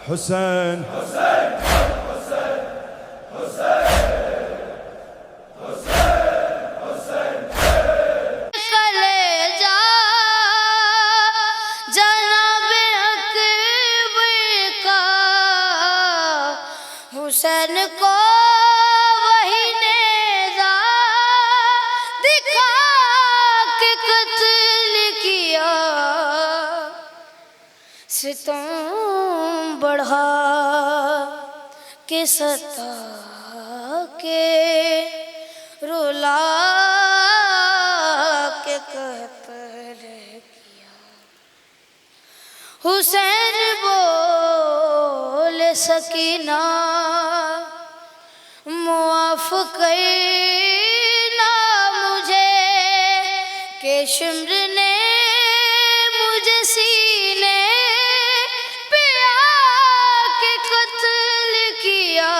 حسین کلیجہ جناب اکبر کا حسین کو وہی نیزہ دکھا کے قتل کیا، ستم بڑھا کے ستا کے رلا کے قتل کیا۔ حسین بولے سکینہ معاف کرنا مجھے کہ شمر نے مجھے سینے پہ آ کے قتل کیا،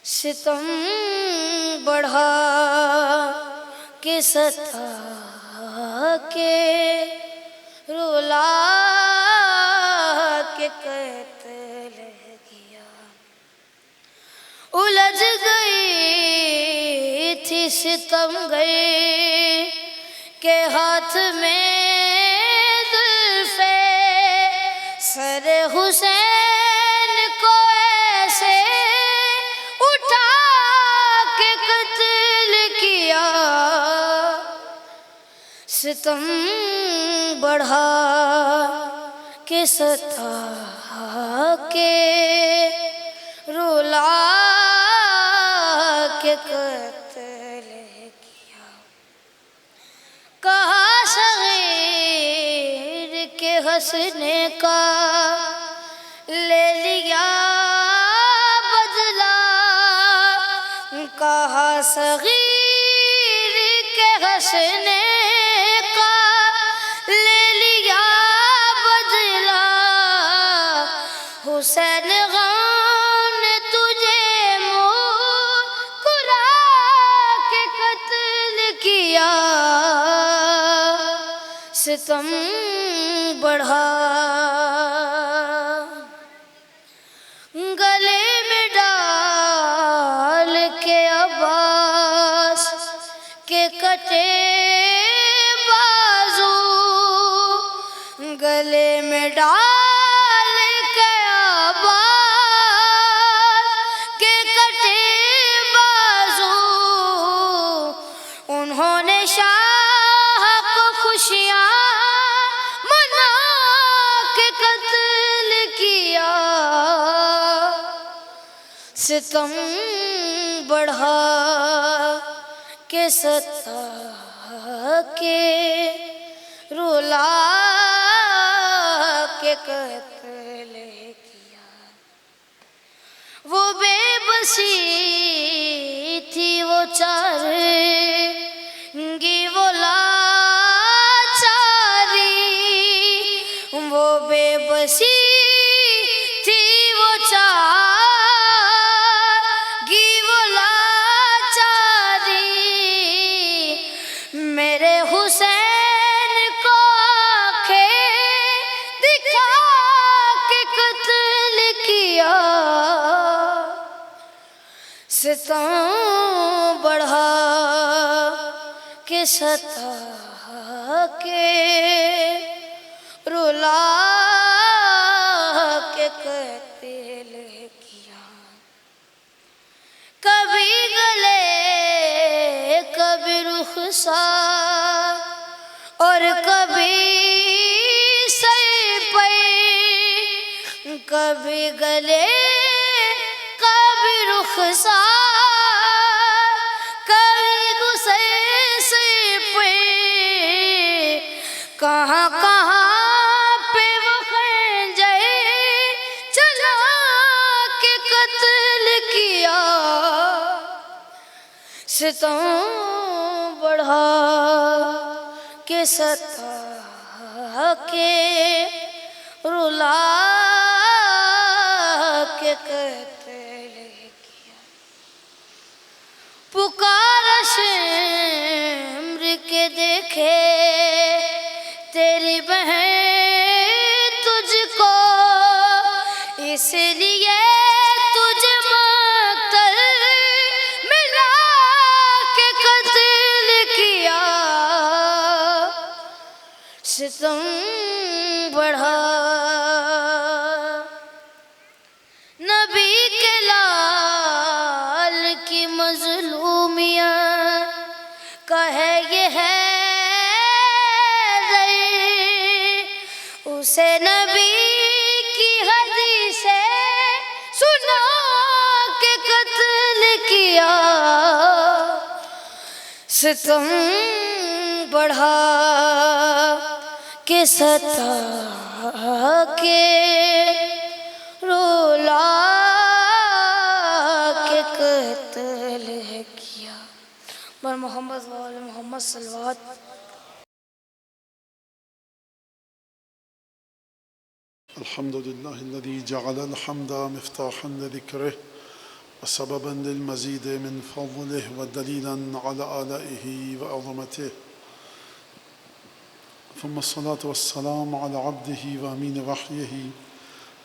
ستم بڑھا کے ستا کے رلا کے قتل کیا۔ الجھ گئی تھی ستم گئی کے ہاتھ میں زلفے، سر حسین کو ایسے اٹھا کے قتل کیا، ستم بڑھا کے ستا کے رلا کے قتل کیا۔ کہا صغیر کے ہنسنے کا لے لیا بدلہ، کہا صغیر کے ہنسنے کا لے لیا بدلہ، حسین غم نے تجھے مسکرا کے قتل کیا، ستم بڑھا گلے میں ڈال کے عباس کے کٹے بازو، گلے میں ڈال کے عباس کے کٹے بازو، انہوں نے شاہ کو خوشیاں منا کے قتل کیا، ستم بڑھا کے ستا کے رلا کے قتل کیا۔ وہ بے بسی تھی وہ چارگی وہ لاچاری، وہ بے بسی تھی وہ چارگی وہ لاچاری، میرے حسین کو آنکھیں دکھا کے قتل کیا، ستم بڑھا کے ستا کے رلا کے قتل کیا۔ کبھی گلے کبھی رخسار اور کبھی سر پہ، کبھی گلے کبھی رخسار کبھی دوسرے سر پہ، کہاں کہاں پہ وہ خنجر چلا کے قتل کیا، ستم بڑھا کے ستا کے رلا کے قتل کیا۔ پکار شمر کے دیکھے تیری بہن تجھ کو، کس لیے تجھے مقتل ملا کے قتل کیا، ستم بڑھا نبی کے لال کی مظلومیت کہے یہ ہے اسے نبی کی حدیثیں سنا کے قتل کیا، ستم بڑھا کے ستا کے رولا کے قتل کیا۔ بر محمد و آل محمد صلوات۔ الحمد لله الذي جعل الحمد مفتاحا لذكره وسببا للمزيد من فضله ودليلا على آلائه وعظمته، ثم الصلاة والسلام على عبده وأمين وحيه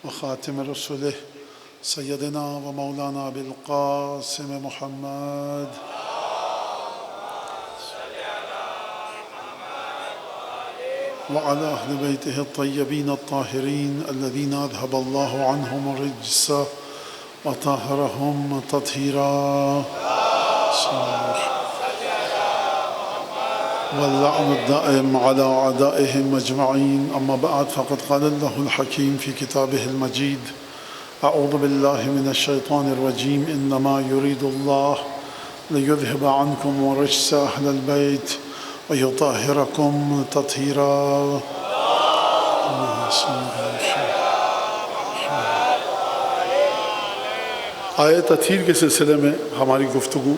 وخاتم رسله سيدنا ومولانا بالقاسم محمد وعلى أهل بيته الطيبين الطاهرين الذين أذهب الله عنهم الرجس وطهرهم تطهيرا، واللعن الدائم على أعدائهم أجمعين. أما بعد، فقد قال الله الحكيم في كتابه المجيد: أعوذ بالله من الشيطان الرجيم، إنما يريد الله ليذهب عنكم رجس أهل البيت ويطهركم تطهيرا. آیت تطہیر کے سلسلے میں ہماری گفتگو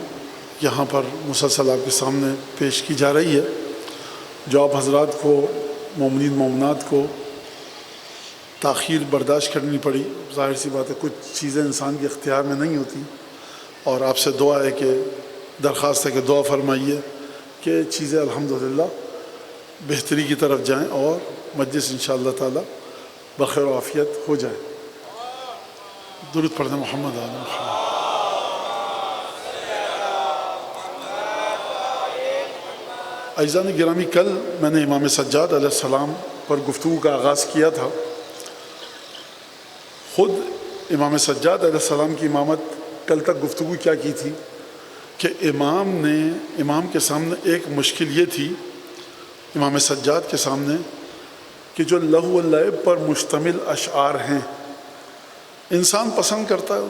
یہاں پر مسلسل آپ کے سامنے پیش کی جا رہی ہے، جو آپ حضرات کو، مومنین مومنات کو تاخیر برداشت کرنی پڑی۔ ظاہر سی بات ہے، کچھ چیزیں انسان کے اختیار میں نہیں ہوتی، اور آپ سے دعا ہے کہ درخواست ہے کہ دعا فرمائیے کہ چیزیں الحمدللہ بہتری کی طرف جائیں اور مجلس انشاءاللہ تعالی بخیر و عافیت ہو جائے۔ درود پڑھیں محمد آل محمد۔ عزیزان گرامی، کل میں نے امام سجاد علیہ السلام پر گفتگو کا آغاز کیا تھا۔ خود امام سجاد علیہ السلام کی امامت کل تک گفتگو کیا کی تھی کہ امام کے سامنے ایک مشکل یہ تھی، امام سجاد کے سامنے، کہ جو لہو و لعب پر مشتمل اشعار ہیں انسان پسند کرتا ہے۔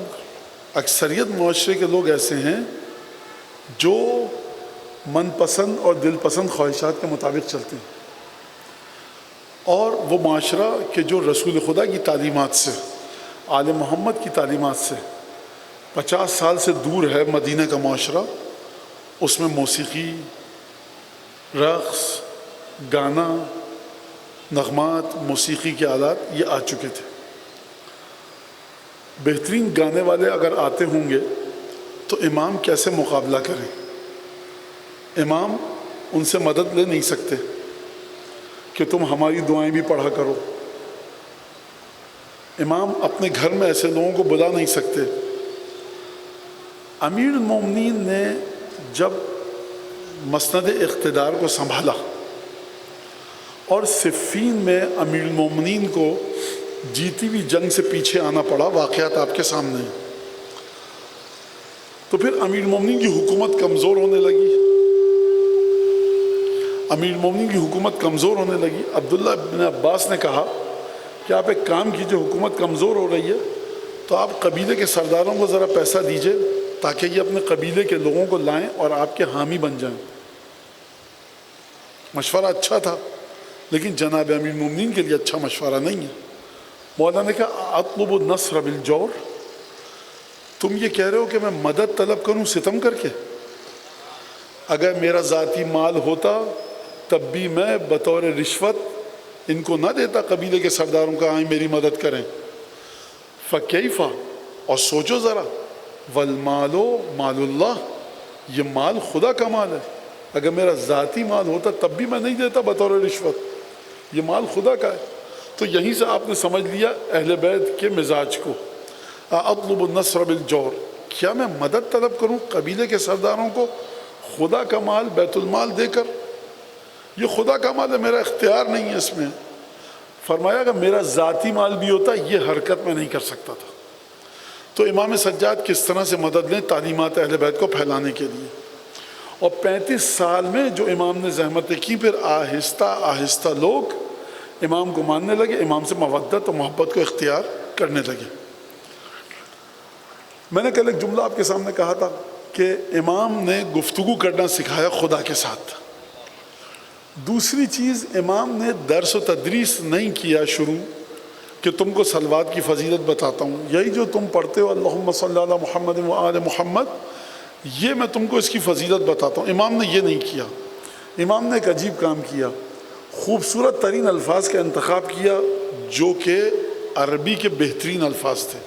اکثریت معاشرے کے لوگ ایسے ہیں جو من پسند اور دل پسند خواہشات کے مطابق چلتے ہیں، اور وہ معاشرہ کہ جو رسول خدا کی تعلیمات سے، آل محمد کی تعلیمات سے 50 سال سے دور ہے، مدینہ کا معاشرہ، اس میں موسیقی، رقص، گانا، نغمات، موسیقی کے آلات یہ آ چکے تھے۔ بہترین گانے والے اگر آتے ہوں گے تو امام کیسے مقابلہ کریں؟ امام ان سے مدد لے نہیں سکتے کہ تم ہماری دعائیں بھی پڑھا کرو۔ امام اپنے گھر میں ایسے لوگوں کو بلا نہیں سکتے۔ امیر المومنین نے جب مسند اقتدار کو سنبھالا اور صفین میں امیر المومنین کو جیتی ہوئی جنگ سے پیچھے آنا پڑا، واقعات آپ کے سامنے ہیں، تو پھر امیر المومنین کی حکومت کمزور ہونے لگی۔ امیر المومنین کی حکومت کمزور ہونے لگی۔ عبداللہ بن عباس نے کہا کہ آپ ایک کام کیجئے، حکومت کمزور ہو رہی ہے تو آپ قبیلے کے سرداروں کو ذرا پیسہ دیجئے تاکہ یہ اپنے قبیلے کے لوگوں کو لائیں اور آپ کے حامی بن جائیں۔ مشورہ اچھا تھا، لیکن جناب امیر المومنین کے لیے اچھا مشورہ نہیں ہے۔ مولانا نے کہا اطلب النصر بالجور، تم یہ کہہ رہے ہو کہ میں مدد طلب کروں ستم کر کے؟ اگر میرا ذاتی مال ہوتا تب بھی میں بطور رشوت ان کو نہ دیتا قبیلے کے سرداروں کا آئیں میری مدد کریں۔ فکیفا، اور سوچو ذرا، والمال مال اللہ، یہ مال خدا کا مال ہے، اگر میرا ذاتی مال ہوتا تب بھی میں نہیں دیتا بطور رشوت، یہ مال خدا کا ہے۔ تو تو یہیں سے آپ نے سمجھ لیا اہل بیت کے مزاج کو. اطلب النصر بالجور، کیا میں مدد طلب کروں قبیلے کے سرداروں کو خدا کا مال بیت المال دے کر؟ یہ خدا کا مال ہے، میرا اختیار نہیں ہے اس میں. فرمایا اگر میرا ذاتی مال بھی ہوتا یہ حرکت میں نہیں کر سکتا تھا. تو امام سجاد کس طرح سے مدد لیں تعلیمات اہل بیت کو پھیلانے کے لیے. اور 35 سال میں جو امام نے زحمتیں کی، پھر آہستہ آہستہ لوگ امام کو ماننے لگے، امام سے مودت اور محبت کو اختیار کرنے لگے. میں نے کل ایک جملہ آپ کے سامنے کہا تھا کہ امام نے گفتگو کرنا سکھایا خدا کے ساتھ. دوسری چیز، امام نے درس و تدریس نہیں کیا شروع کہ تم کو صلوات کی فضیلت بتاتا ہوں، یہی جو تم پڑھتے ہو اللہم صلی علی محمد و آل محمد، یہ میں تم کو اس کی فضیلت بتاتا ہوں. امام نے یہ نہیں کیا. امام نے ایک عجیب کام کیا، خوبصورت ترین الفاظ کا انتخاب کیا جو کہ عربی کے بہترین الفاظ تھے.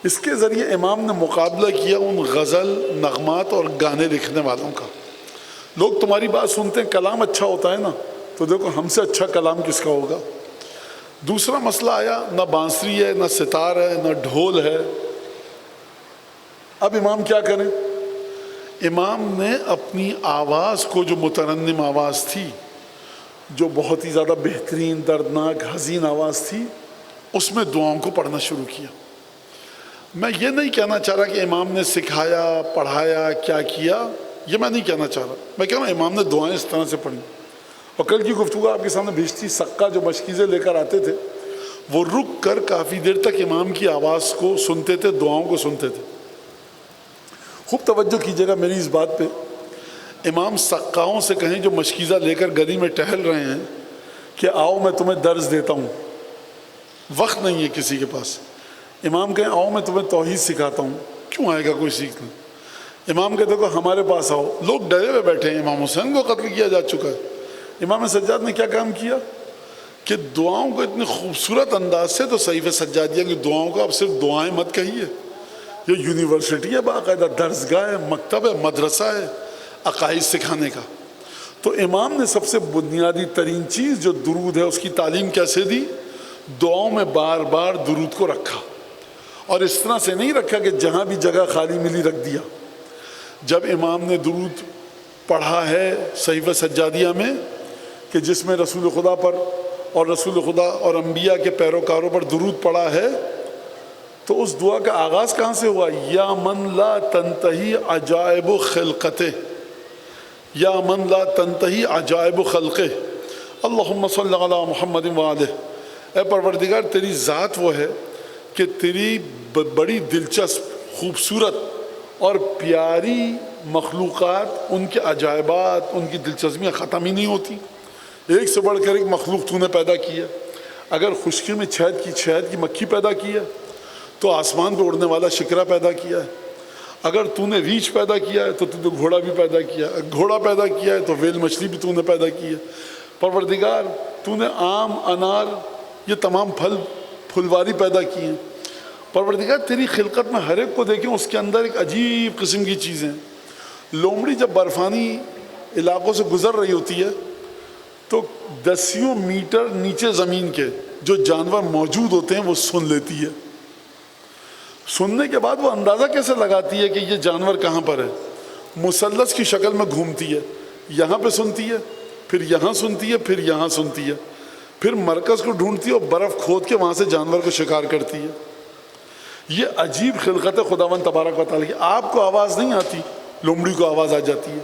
اس کے ذریعے امام نے مقابلہ کیا ان غزل، نغمات اور گانے لکھنے والوں کا. لوگ تمہاری بات سنتے ہیں، کلام اچھا ہوتا ہے نا، تو دیکھو ہم سے اچھا کلام کس کا ہوگا. دوسرا مسئلہ آیا، نہ بانسری ہے، نہ ستار ہے، نہ ڈھول ہے. اب امام کیا کریں؟ امام نے اپنی آواز کو، جو مترنم آواز تھی، جو بہت ہی زیادہ بہترین، دردناک، حزین آواز تھی، اس میں دعاؤں کو پڑھنا شروع کیا. میں یہ نہیں کہنا چاہ رہا کہ امام نے سکھایا، پڑھایا، کیا کیا، یہ میں نہیں کہنا چاہ رہا. میں کہہ رہا ہوں امام نے دعائیں اس طرح سے پڑھی. اور کل کی گفتگو آپ کے سامنے بھیجتی، سقہ جو مشکیزیں لے کر آتے تھے وہ رک کر کافی دیر تک امام کی آواز کو سنتے تھے، دعاؤں کو سنتے تھے. خوب توجہ کیجیے گا میری اس بات پہ. امام سقاؤں سے کہیں جو مشکیزہ لے کر گلی میں ٹہل رہے ہیں کہ آؤ میں تمہیں درس دیتا ہوں، وقت نہیں ہے کسی کے پاس. امام کہیں آؤ میں تمہیں توحید سکھاتا ہوں، کیوں آئے گا کوئی سیکھنے؟ امام کہتے کو ہمارے پاس آؤ. لوگ ڈرے ہوئے بیٹھے ہیں، امام حسین کو قتل کیا جا چکا ہے. امام سجاد نے کیا کام کیا کہ دعاؤں کو اتنے خوبصورت انداز سے، تو صحیفہ سجادیہ کی دعاؤں کو اب صرف دعائیں مت کہیے، یہ یونیورسٹی ہے، باقاعدہ درسگاہ ہے، مکتب ہے، مدرسہ ہے عقائد سکھانے کا. تو امام نے سب سے بنیادی ترین چیز جو درود ہے اس کی تعلیم کیسے دی؟ دعاؤں میں بار بار درود کو رکھا. اور اس طرح سے نہیں رکھا کہ جہاں بھی جگہ خالی ملی رکھ دیا. جب امام نے درود پڑھا ہے صحیفہ سجادیہ میں کہ جس میں رسول خدا پر اور رسول خدا اور انبیاء کے پیروکاروں پر درود پڑھا ہے، تو اس دعا کا آغاز کہاں سے ہوا؟ یا من لا تنتہی عجائب خلقتے، یا من لا تنتہی عجائب خلقے، اللہم صلی علی محمد وآلہ. اے پروردگار تیری ذات وہ ہے کہ تیری بڑی دلچسپ، خوبصورت اور پیاری مخلوقات، ان کے عجائبات، ان کی دلچسپیاں ختم ہی نہیں ہوتی. ایک سے بڑھ کر ایک مخلوق تو نے پیدا کی ہے. اگر خشکی میں شہد کی مکھی پیدا کی ہے تو آسمان پہ اڑنے والا شکرا پیدا کیا ہے. اگر تو نے ریچھ پیدا کیا ہے تو تو گھوڑا بھی پیدا کیا ہے. گھوڑا پیدا کیا ہے تو ویل مچھلی بھی تو نے پیدا کی ہے. پروردگار تو نے آم، انار، یہ تمام پھلواری پیدا کی ہیں. پروردگار تیری خلقت میں ہر ایک کو دیکھیں اس کے اندر ایک عجیب قسم کی چیزیں. لومڑی جب برفانی علاقوں سے گزر رہی ہوتی ہے تو 10 میٹر نیچے زمین کے جو جانور موجود ہوتے ہیں وہ سن لیتی ہے. سننے کے بعد وہ اندازہ کیسے لگاتی ہے کہ یہ جانور کہاں پر ہے؟ مثلث کی شکل میں گھومتی ہے، یہاں پہ سنتی ہے، پھر یہاں سنتی ہے، پھر یہاں سنتی ہے، پھر مرکز کو ڈھونڈتی ہے اور برف کھود کے وہاں سے جانور کو شکار کرتی ہے. یہ عجیب خلقت خداوند تبارک و تعالیٰ کی. آپ کو آواز نہیں آتی، لومڑی کو آواز آ جاتی ہے.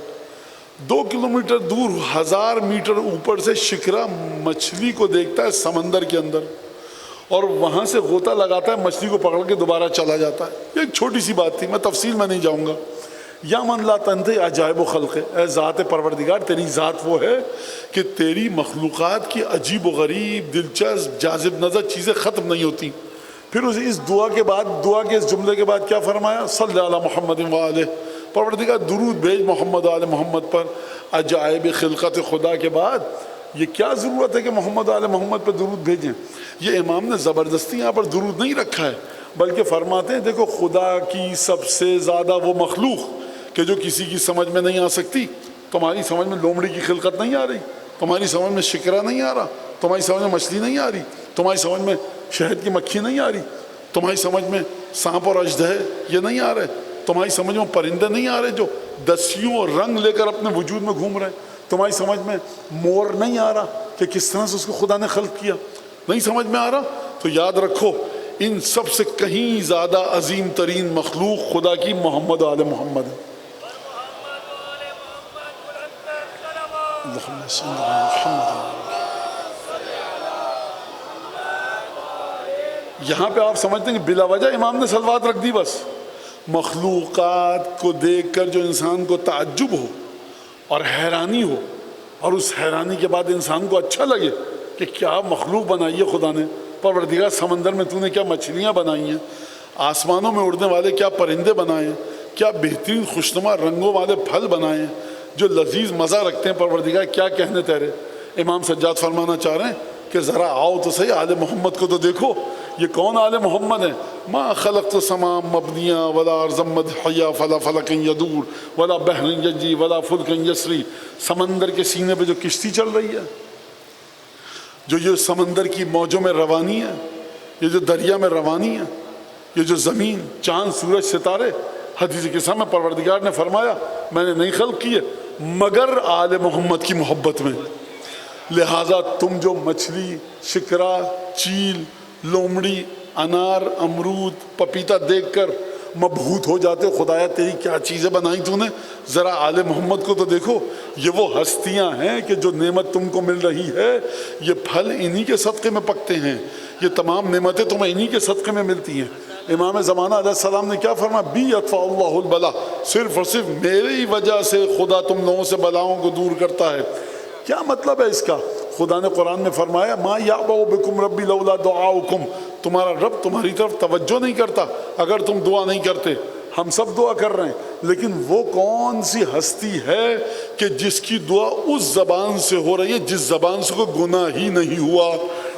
2 کلومیٹر دور، 1000 میٹر اوپر سے شکرا مچھلی کو دیکھتا ہے سمندر کے اندر، اور وہاں سے غوطہ لگاتا ہے، مچھلی کو پکڑ کے دوبارہ چلا جاتا ہے. یہ ایک چھوٹی سی بات تھی، میں تفصیل میں نہیں جاؤں گا. یا من لا تنتہی عجائب و خلق، اے ذات پروردگار تیری ذات وہ ہے کہ تیری مخلوقات کی عجیب و غریب، دلچسپ، جاذب نظر چیزیں ختم نہیں ہوتی. پھر اس دعا کے بعد، دعا کے اس جملے کے بعد کیا فرمایا؟ صلی علی محمد وآلہ، پروردگار درود بھیج محمد آل محمد پر. عجائب خلقت خدا کے بعد یہ کیا ضرورت ہے کہ محمد آل محمد پر درود بھیجیں؟ یہ امام نے زبردستی یہاں پر درود نہیں رکھا ہے، بلکہ فرماتے ہیں دیکھو خدا کی سب سے زیادہ وہ مخلوق کہ جو کسی کی سمجھ میں نہیں آ سکتی. تمہاری سمجھ میں لومڑی کی خلقت نہیں آ رہی، تمہاری سمجھ میں شکرا نہیں آ رہا، تمہاری سمجھ میں مچھلی نہیں آ رہی، تمہاری سمجھ میں شہد کی مکھی نہیں آ رہی؟ تمہاری سمجھ میں سانپ اور اژدہے یہ نہیں آ رہے؟ تمہاری سمجھ میں پرندے نہیں آ رہے جو دسیوں اور رنگ لے کر اپنے وجود میں گھوم رہے ہیں؟ تمہاری سمجھ میں مور نہیں آ رہا کہ کس طرح سے اس کو خدا نے خلق کیا؟ نہیں سمجھ میں آ رہا؟ تو یاد رکھو ان سب سے کہیں زیادہ عظیم ترین مخلوق خدا کی محمد و آل محمد ہے۔ اللہم صل علی محمد۔ یہاں پہ آپ سمجھتے ہیں کہ بلا وجہ امام نے صلوات رکھ دی بس؟ مخلوقات کو دیکھ کر جو انسان کو تعجب ہو اور حیرانی ہو، اور اس حیرانی کے بعد انسان کو اچھا لگے کہ کیا مخلوق بنائی ہے خدا نے، پروردگار سمندر میں تو نے کیا مچھلیاں بنائی ہیں، آسمانوں میں اڑنے والے کیا پرندے بنائے ہیں، کیا بہترین خوشنما رنگوں والے پھل بنائے ہیں جو لذیذ مزہ رکھتے ہیں، پروردگار کیا کہنے تیرے۔ امام سجاد فرمانا چاہ رہے ہیں کہ ذرا آؤ تو صحیح آل محمد کو تو دیکھو، یہ کون آل محمد ہیں؟ ما خلقت السماء مبنیہ ولا ارضا مدحیہ فلا فلک یدور ولا بحر یجری ولا فلک یسری۔ سمندر کے سینے پہ جو کشتی چل رہی ہے، جو یہ سمندر کی موجوں میں روانی ہے، یہ جو دریا میں روانی ہے، یہ جو زمین، چاند، سورج، ستارے، حدیث قسم میں پروردگار نے فرمایا میں نے نہیں خلق کیے مگر آل محمد کی محبت میں۔ لہٰذا تم جو مچھلی، شکرا، چیل، لومڑی، انار، امرود، پپیتا دیکھ کر مبہوت ہو جاتے ہو، خدایا تیری کیا چیزیں بنائی تو نے، ذرا آل محمد کو تو دیکھو، یہ وہ ہستیاں ہیں کہ جو نعمت تم کو مل رہی ہے یہ پھل انہی کے صدقے میں پکتے ہیں، یہ تمام نعمتیں تمہیں انہی کے صدقے میں ملتی ہیں۔ امام زمانہ علیہ السلام نے کیا فرمایا؟ بی اطفاء اللہ البلا، صرف اور صرف میری وجہ سے خدا تم لوگوں سے بلاؤں کو دور کرتا ہے۔ کیا مطلب ہے اس کا؟ خدا نے قرآن میں فرمایا ما یعبأ بکم ربی لولا دعاؤکم، تمہارا رب تمہاری طرف توجہ نہیں کرتا اگر تم دعا نہیں کرتے۔ ہم سب دعا کر رہے ہیں لیکن وہ کون سی ہستی ہے کہ جس کی دعا اس زبان سے ہو رہی ہے جس زبان سے کوئی گناہ ہی نہیں ہوا؟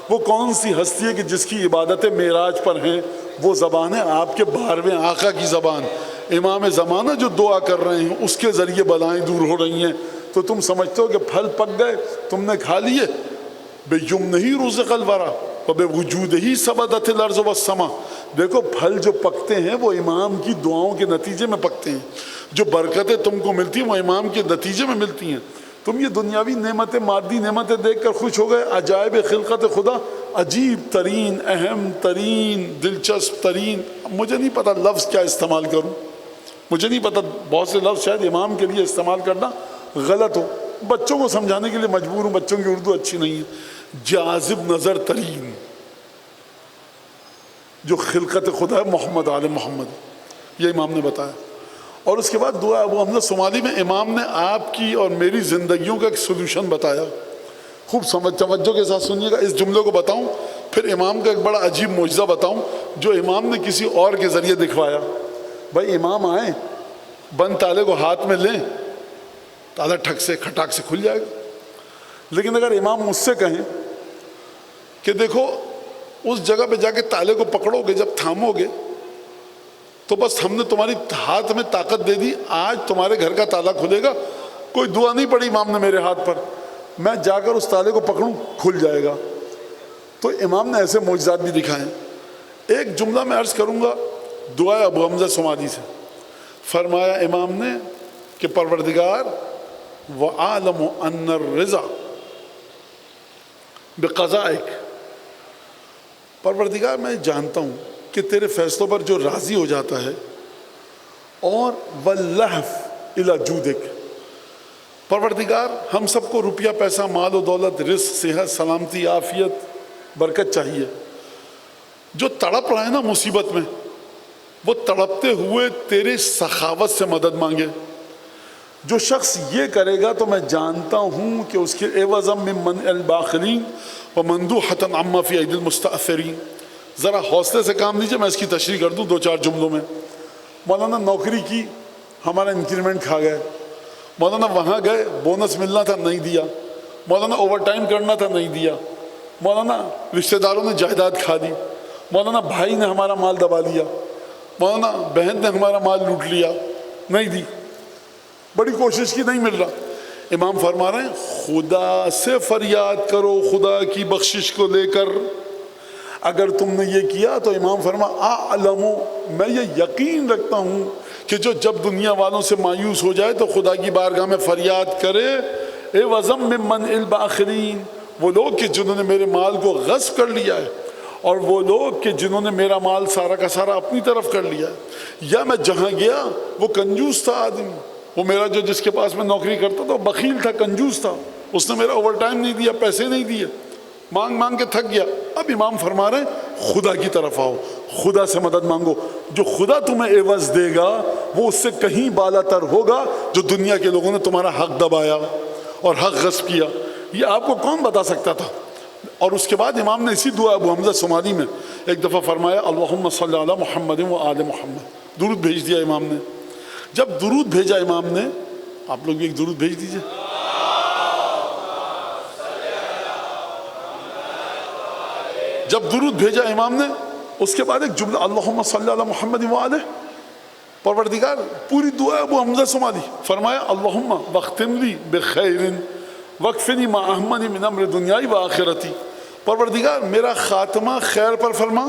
وہ کون سی ہستی ہے کہ جس کی عبادتیں معراج پر ہیں؟ وہ زبان ہے آپ کے 12ویں آقا کی زبان۔ امام زمانہ جو دعا کر رہے ہیں اس کے ذریعے بلائیں دور ہو رہی ہیں، تو تم سمجھتے ہو کہ پھل پک گئے تم نے کھا لیے؟ بے یمنہ رزق الورا وبے وجودہ ثبتت الارض والسماء۔ دیکھو پھل جو پکتے ہیں وہ امام کی دعاؤں کے نتیجے میں پکتے ہیں، جو برکتیں تم کو ملتی ہیں وہ امام کے نتیجے میں ملتی ہیں۔ تم یہ دنیاوی نعمتیں، مادی نعمتیں دیکھ کر خوش ہو گئے، عجائب خلقت خدا، عجیب ترین، اہم ترین، دلچسپ ترین، مجھے نہیں پتہ لفظ کیا استعمال کروں، مجھے نہیں پتہ، بہت سے لفظ شاید امام کے لیے استعمال کرنا غلط ہو، بچوں کو سمجھانے کے لیے مجبور ہوں، بچوں کی اردو اچھی نہیں ہے۔ جاذب نظر ترین جو خلقت خدا ہے محمد آل محمد، یہ امام نے بتایا۔ اور اس کے بعد دعا ابو حمزہ صومالی میں امام نے آپ کی اور میری زندگیوں کا ایک سلوشن بتایا۔ خوب توجہ کے ساتھ سنیے گا، اس جملے کو بتاؤں پھر امام کا ایک بڑا عجیب معجزہ بتاؤں جو امام نے کسی اور کے ذریعے دکھوایا۔ بھائی امام آئیں، بند تالے کو ہاتھ میں لیں، تالا ٹھک سے کھٹاک سے کھل جائے گا، لیکن اگر امام مجھ سے کہیں کہ دیکھو اس جگہ پہ جا کے تالے کو پکڑو گے، جب تھامو گے تو بس ہم نے تمہاری ہاتھ میں طاقت دے دی، آج تمہارے گھر کا تالا کھلے گا، کوئی دعا نہیں پڑی امام نے میرے ہاتھ پر، میں جا کر اس تالے کو پکڑوں کھل جائے گا۔ تو امام نے ایسے معجزات بھی دکھائے۔ ایک جملہ میں عرض کروں گا دعا ابو حمزہ صومالی سے، فرمایا امام نے کہ پروردگار وَعَالَمُ أَنَّ الرِّضَى بِقَضَائِكَ، پروردگار میں جانتا ہوں کہ تیرے فیصلوں پر جو راضی ہو جاتا ہے، اور وَاللَّهْفِ إِلَى جُودِكَ، پروردگار ہم سب کو روپیہ پیسہ، مال و دولت، رزق، صحت، سلامتی، عافیت، برکت چاہیے۔ جو تڑپ رہا ہے نا مصیبت میں، وہ تڑپتے ہوئے تیرے سخاوت سے مدد مانگے۔ جو شخص یہ کرے گا تو میں جانتا ہوں کہ اس کے عوض من منع الباخلین ومندوحۃ عما فی ایدی المستأثرین۔ ذرا حوصلے سے کام لیجیے، میں اس کی تشریح کر دوں 2-4 جملوں میں۔ مولانا نوکری کی، ہمارا انکریمنٹ کھا گئے، مولانا وہاں گئے بونس ملنا تھا نہیں دیا، مولانا اوور ٹائم کرنا تھا نہیں دیا، مولانا رشتہ داروں نے جائیداد کھا دی، مولانا بھائی نے ہمارا مال دبا لیا، مولانا بہن نے ہمارا مال لوٹ لیا، نہیں دی، بڑی کوشش کی نہیں مل رہا۔ امام فرما رہے ہیں خدا سے فریاد کرو، خدا کی بخشش کو لے کر، اگر تم نے یہ کیا تو امام فرما اعلم، میں یہ یقین رکھتا ہوں کہ جو جب دنیا والوں سے مایوس ہو جائے تو خدا کی بارگاہ میں فریاد کرے اے وزم ممن الباخرین، وہ لوگ کہ جنہوں نے میرے مال کو غصب کر لیا ہے، اور وہ لوگ کہ جنہوں نے میرا مال سارا کا سارا اپنی طرف کر لیا ہے، یا میں جہاں گیا وہ کنجوس تھا آدمی، وہ میرا جو جس کے پاس میں نوکری کرتا تھا وہ بخیل تھا، کنجوس تھا، اس نے میرا اوور ٹائم نہیں دیا، پیسے نہیں دیے، مانگ مانگ کے تھک گیا۔ اب امام فرما رہے ہیں خدا کی طرف آؤ، خدا سے مدد مانگو، جو خدا تمہیں عوض دے گا وہ اس سے کہیں بالا تر ہوگا جو دنیا کے لوگوں نے تمہارا حق دبایا اور حق غصب کیا۔ یہ آپ کو کون بتا سکتا تھا؟ اور اس کے بعد امام نے اسی دعا ابو حمزہ صومالی میں ایک دفعہ فرمایا اللہم صلی علی محمد و آل محمد، درود بھیج دیا امام نے۔ جب درود بھیجا امام نے، آپ لوگ بھی ایک درود بھیج دیجئے۔ جب درود بھیجا امام نے، اس کے بعد ایک جملہ اللہم صلی علی محمد و آلہ، پروردگار پوری دعا ابو حمزہ صومالی فرمایا اللہم واختم لی بخیر وکفنی ما اہمنی من امر دنیای و آخرتی، پروردگار میرا خاتمہ خیر پر فرما،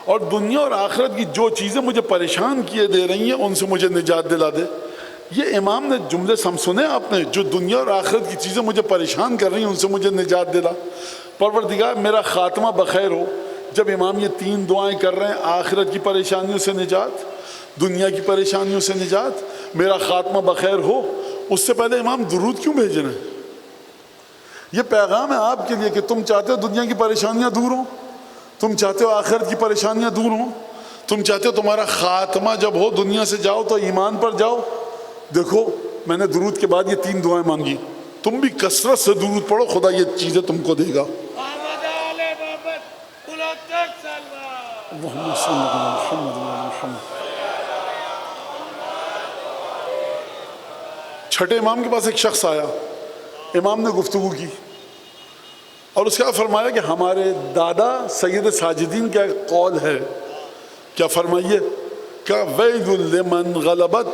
اور دنیا اور آخرت کی جو چیزیں مجھے پریشان کیے دے رہی ہیں ان سے مجھے نجات دلا دے۔ یہ امام نے جملے سنے آپ نے، جو دنیا اور آخرت کی چیزیں مجھے پریشان کر رہی ہیں ان سے مجھے نجات دلا، پروردگار میرا خاتمہ بخیر ہو۔ جب امام یہ تین دعائیں کر رہے ہیں، آخرت کی پریشانیوں سے نجات، دنیا کی پریشانیوں سے نجات، میرا خاتمہ بخیر ہو، اس سے پہلے امام درود کیوں بھیج رہے ہیں؟ یہ پیغام ہے آپ کے لیے کہ تم چاہتے ہو دنیا کی پریشانیاں دور ہوں، تم چاہتے ہو آخرت کی پریشانیاں دور ہوں، تم چاہتے ہو تمہارا خاتمہ جب ہو دنیا سے جاؤ تو ایمان پر جاؤ، دیکھو میں نے درود کے بعد یہ تین دعائیں مانگی، تم بھی کثرت سے درود پڑھو، خدا یہ چیزیں تم کو دے گا۔ اللہم صلی علی محمد و علی محمد۔ چھٹے امام کے پاس ایک شخص آیا، امام نے گفتگو کی اور اس کا فرمایا کہ ہمارے دادا سید ساجدین کا ایک قول ہے، کیا فرمائیے کہ ویل لمن غلبت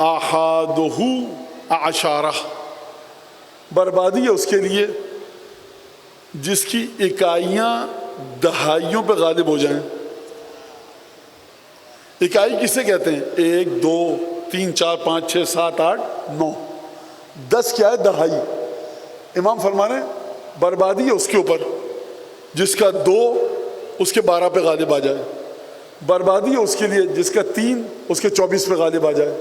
آحادہ اعشارہ، بربادی ہے اس کے لیے جس کی اکائیاں دہائیوں پہ غالب ہو جائیں۔ اکائی کسے کہتے ہیں؟ 1 2 3 4 5 6 7 8 9 10 کیا ہے؟ دہائی۔ امام فرما رہے ہیں بربادی ہے اس کے اوپر جس کا 2 اس کے 12 پہ غالب آ جائے، بربادی ہے اس کے لیے جس کا 3 اس کے 24 پہ غالب آ جائے۔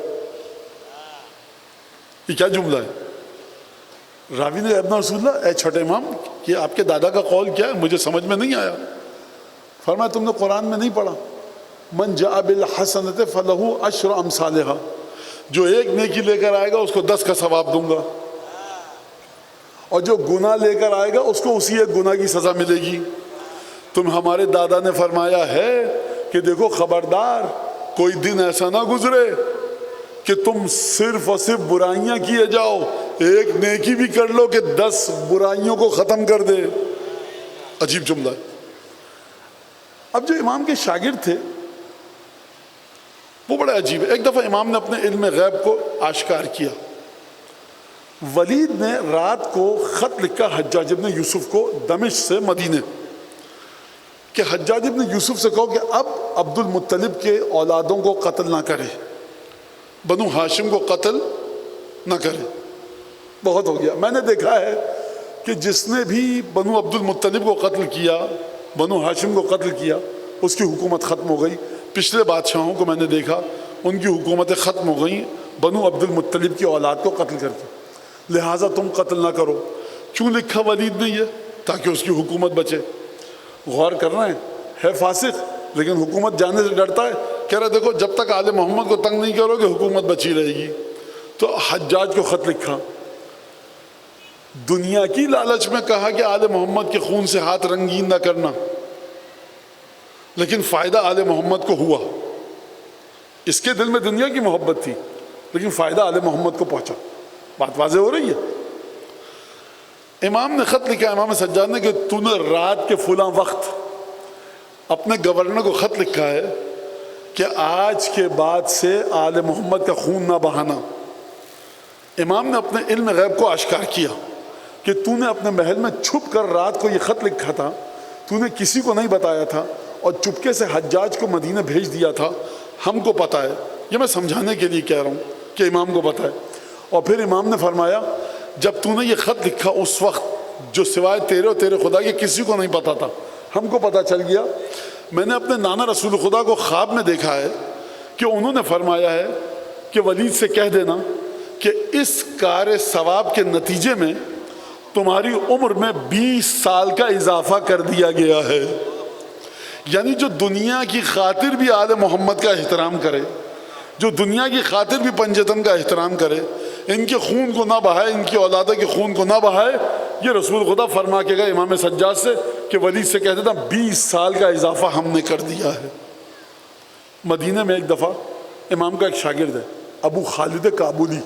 یہ کیا جملہ ہے؟ راوی نے ابن رسول اللہ، اے چھٹے امام کہ آپ کے دادا کا قول کیا ہے؟ مجھے سمجھ میں نہیں آیا۔ فرمایا تم نے قرآن میں نہیں پڑھا من جاء بالحسنۃ فلہ عشر امثالھا، جو ایک نیکی لے کر آئے گا اس کو 10 کا ثواب دوں گا، اور جو گناہ لے کر آئے گا اس کو اسی ایک گناہ کی سزا ملے گی۔ تم ہمارے دادا نے فرمایا ہے کہ دیکھو خبردار کوئی دن ایسا نہ گزرے کہ تم صرف اور صرف برائیاں کیے جاؤ، ایک نیکی بھی کر لو کہ 10 برائیوں کو ختم کر دے۔ عجیب جملہ ہے۔ اب جو امام کے شاگرد تھے وہ بڑا عجیب ہے۔ ایک دفعہ امام نے اپنے علم غیب کو آشکار کیا۔ ولید نے رات کو خط لکھا حجاج ابن یوسف کو دمشق سے مدینے کہ حجاج ابن یوسف سے کہو کہ اب عبد المطلب کے اولادوں کو قتل نہ کرے، بنو ہاشم کو قتل نہ کرے، بہت ہو گیا۔ میں نے دیکھا ہے کہ جس نے بھی بنو عبد المطلب کو قتل کیا، بنو ہاشم کو قتل کیا، اس کی حکومت ختم ہو گئی۔ پچھلے بادشاہوں کو میں نے دیکھا ان کی حکومتیں ختم ہو گئیں بنو عبد المطلب کی اولاد کو قتل کر کے، لہٰذا تم قتل نہ کرو۔ کیوں لکھا ولید نے یہ؟ تاکہ اس کی حکومت بچے۔ غور کرنا ہے فاسق لیکن حکومت جانے سے ڈرتا ہے، کہہ رہا دیکھو جب تک آل محمد کو تنگ نہیں کرو گے حکومت بچی رہے گی۔ تو حجاج کو خط لکھا، دنیا کی لالچ میں کہا کہ آل محمد کے خون سے ہاتھ رنگین نہ کرنا، لیکن فائدہ آل محمد کو ہوا۔ اس کے دل میں دنیا کی محبت تھی لیکن فائدہ آل محمد کو پہنچا۔ بات واضح ہو رہی ہے۔ امام نے خط لکھا، امام سجاد نے، کہ تو نے رات کے فلاں وقت اپنے گورنر کو خط لکھا ہے کہ آج کے بعد سے آل محمد کا خون نہ بہانا۔ امام نے اپنے علم غیب کو آشکار کیا کہ تو نے اپنے محل میں چھپ کر رات کو یہ خط لکھا تھا تو نے کسی کو نہیں بتایا تھا اور چپکے سے حجاج کو مدینہ بھیج دیا تھا، ہم کو پتہ ہے۔ یہ میں سمجھانے کے لیے کہہ رہا ہوں کہ امام کو پتہ ہے۔ اور پھر امام نے فرمایا جب تو نے یہ خط لکھا اس وقت جو سوائے تیرے اور تیرے خدا کے کسی کو نہیں پتا تھا، ہم کو پتہ چل گیا۔ میں نے اپنے نانا رسول خدا کو خواب میں دیکھا ہے کہ انہوں نے فرمایا ہے کہ ولید سے کہہ دینا کہ اس کار ثواب کے نتیجے میں تمہاری عمر میں 20 سال کا اضافہ کر دیا گیا ہے۔ یعنی جو دنیا کی خاطر بھی آل محمد کا احترام کرے، جو دنیا کی خاطر بھی پنجتن کا احترام کرے، ان کے خون کو نہ بہائے، ان کی اولادہ کے خون کو نہ بہائے، یہ رسول خدا فرما کے گئے امام سجاد سے کہ ولید سے کہہ دیتا 20 سال کا اضافہ ہم نے کر دیا ہے۔ مدینہ میں ایک دفعہ امام کا ایک شاگرد ہے ابو خالد کابلی،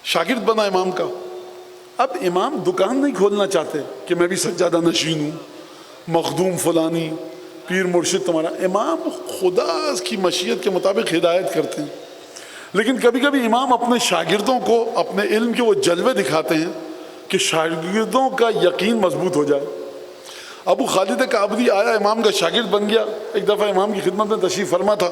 شاگرد بنا امام کا۔ اب امام دکان نہیں کھولنا چاہتے کہ میں بھی سجادہ نشین ہوں، مخدوم فلانی، پیر مرشد تمہارا۔ امام خدا کی مشیت کے مطابق ہدایت کرتے ہیں، لیکن کبھی کبھی امام اپنے شاگردوں کو اپنے علم کے وہ جلوے دکھاتے ہیں کہ شاگردوں کا یقین مضبوط ہو جائے۔ ابو خالد کابلی آیا، امام کا شاگرد بن گیا۔ ایک دفعہ امام کی خدمت میں تشریف فرما تھا،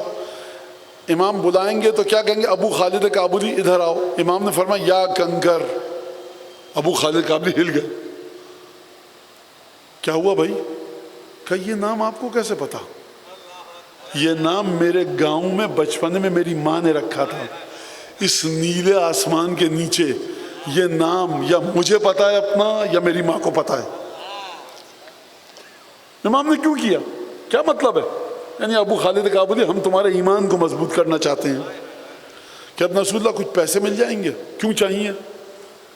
امام بلائیں گے تو کیا کہیں گے؟ ابو خالد کابلی ادھر آؤ۔ امام نے فرمایا یا کنکر۔ ابو خالد کابلی ہل گئے، کیا ہوا بھائی؟ کہ یہ نام آپ کو کیسے پتا؟ یہ نام میرے گاؤں میں بچپن میں میری ماں نے رکھا تھا۔ اس نیلے آسمان کے نیچے یہ نام یا مجھے پتا ہے اپنا یا میری ماں کو پتا ہے۔ امام نے کیوں کیا؟ کیا مطلب ہے؟ یعنی ابو خالد کابلی ہم تمہارے ایمان کو مضبوط کرنا چاہتے ہیں کہ اب رسول اللہ کچھ پیسے مل جائیں گے؟ کیوں چاہیے؟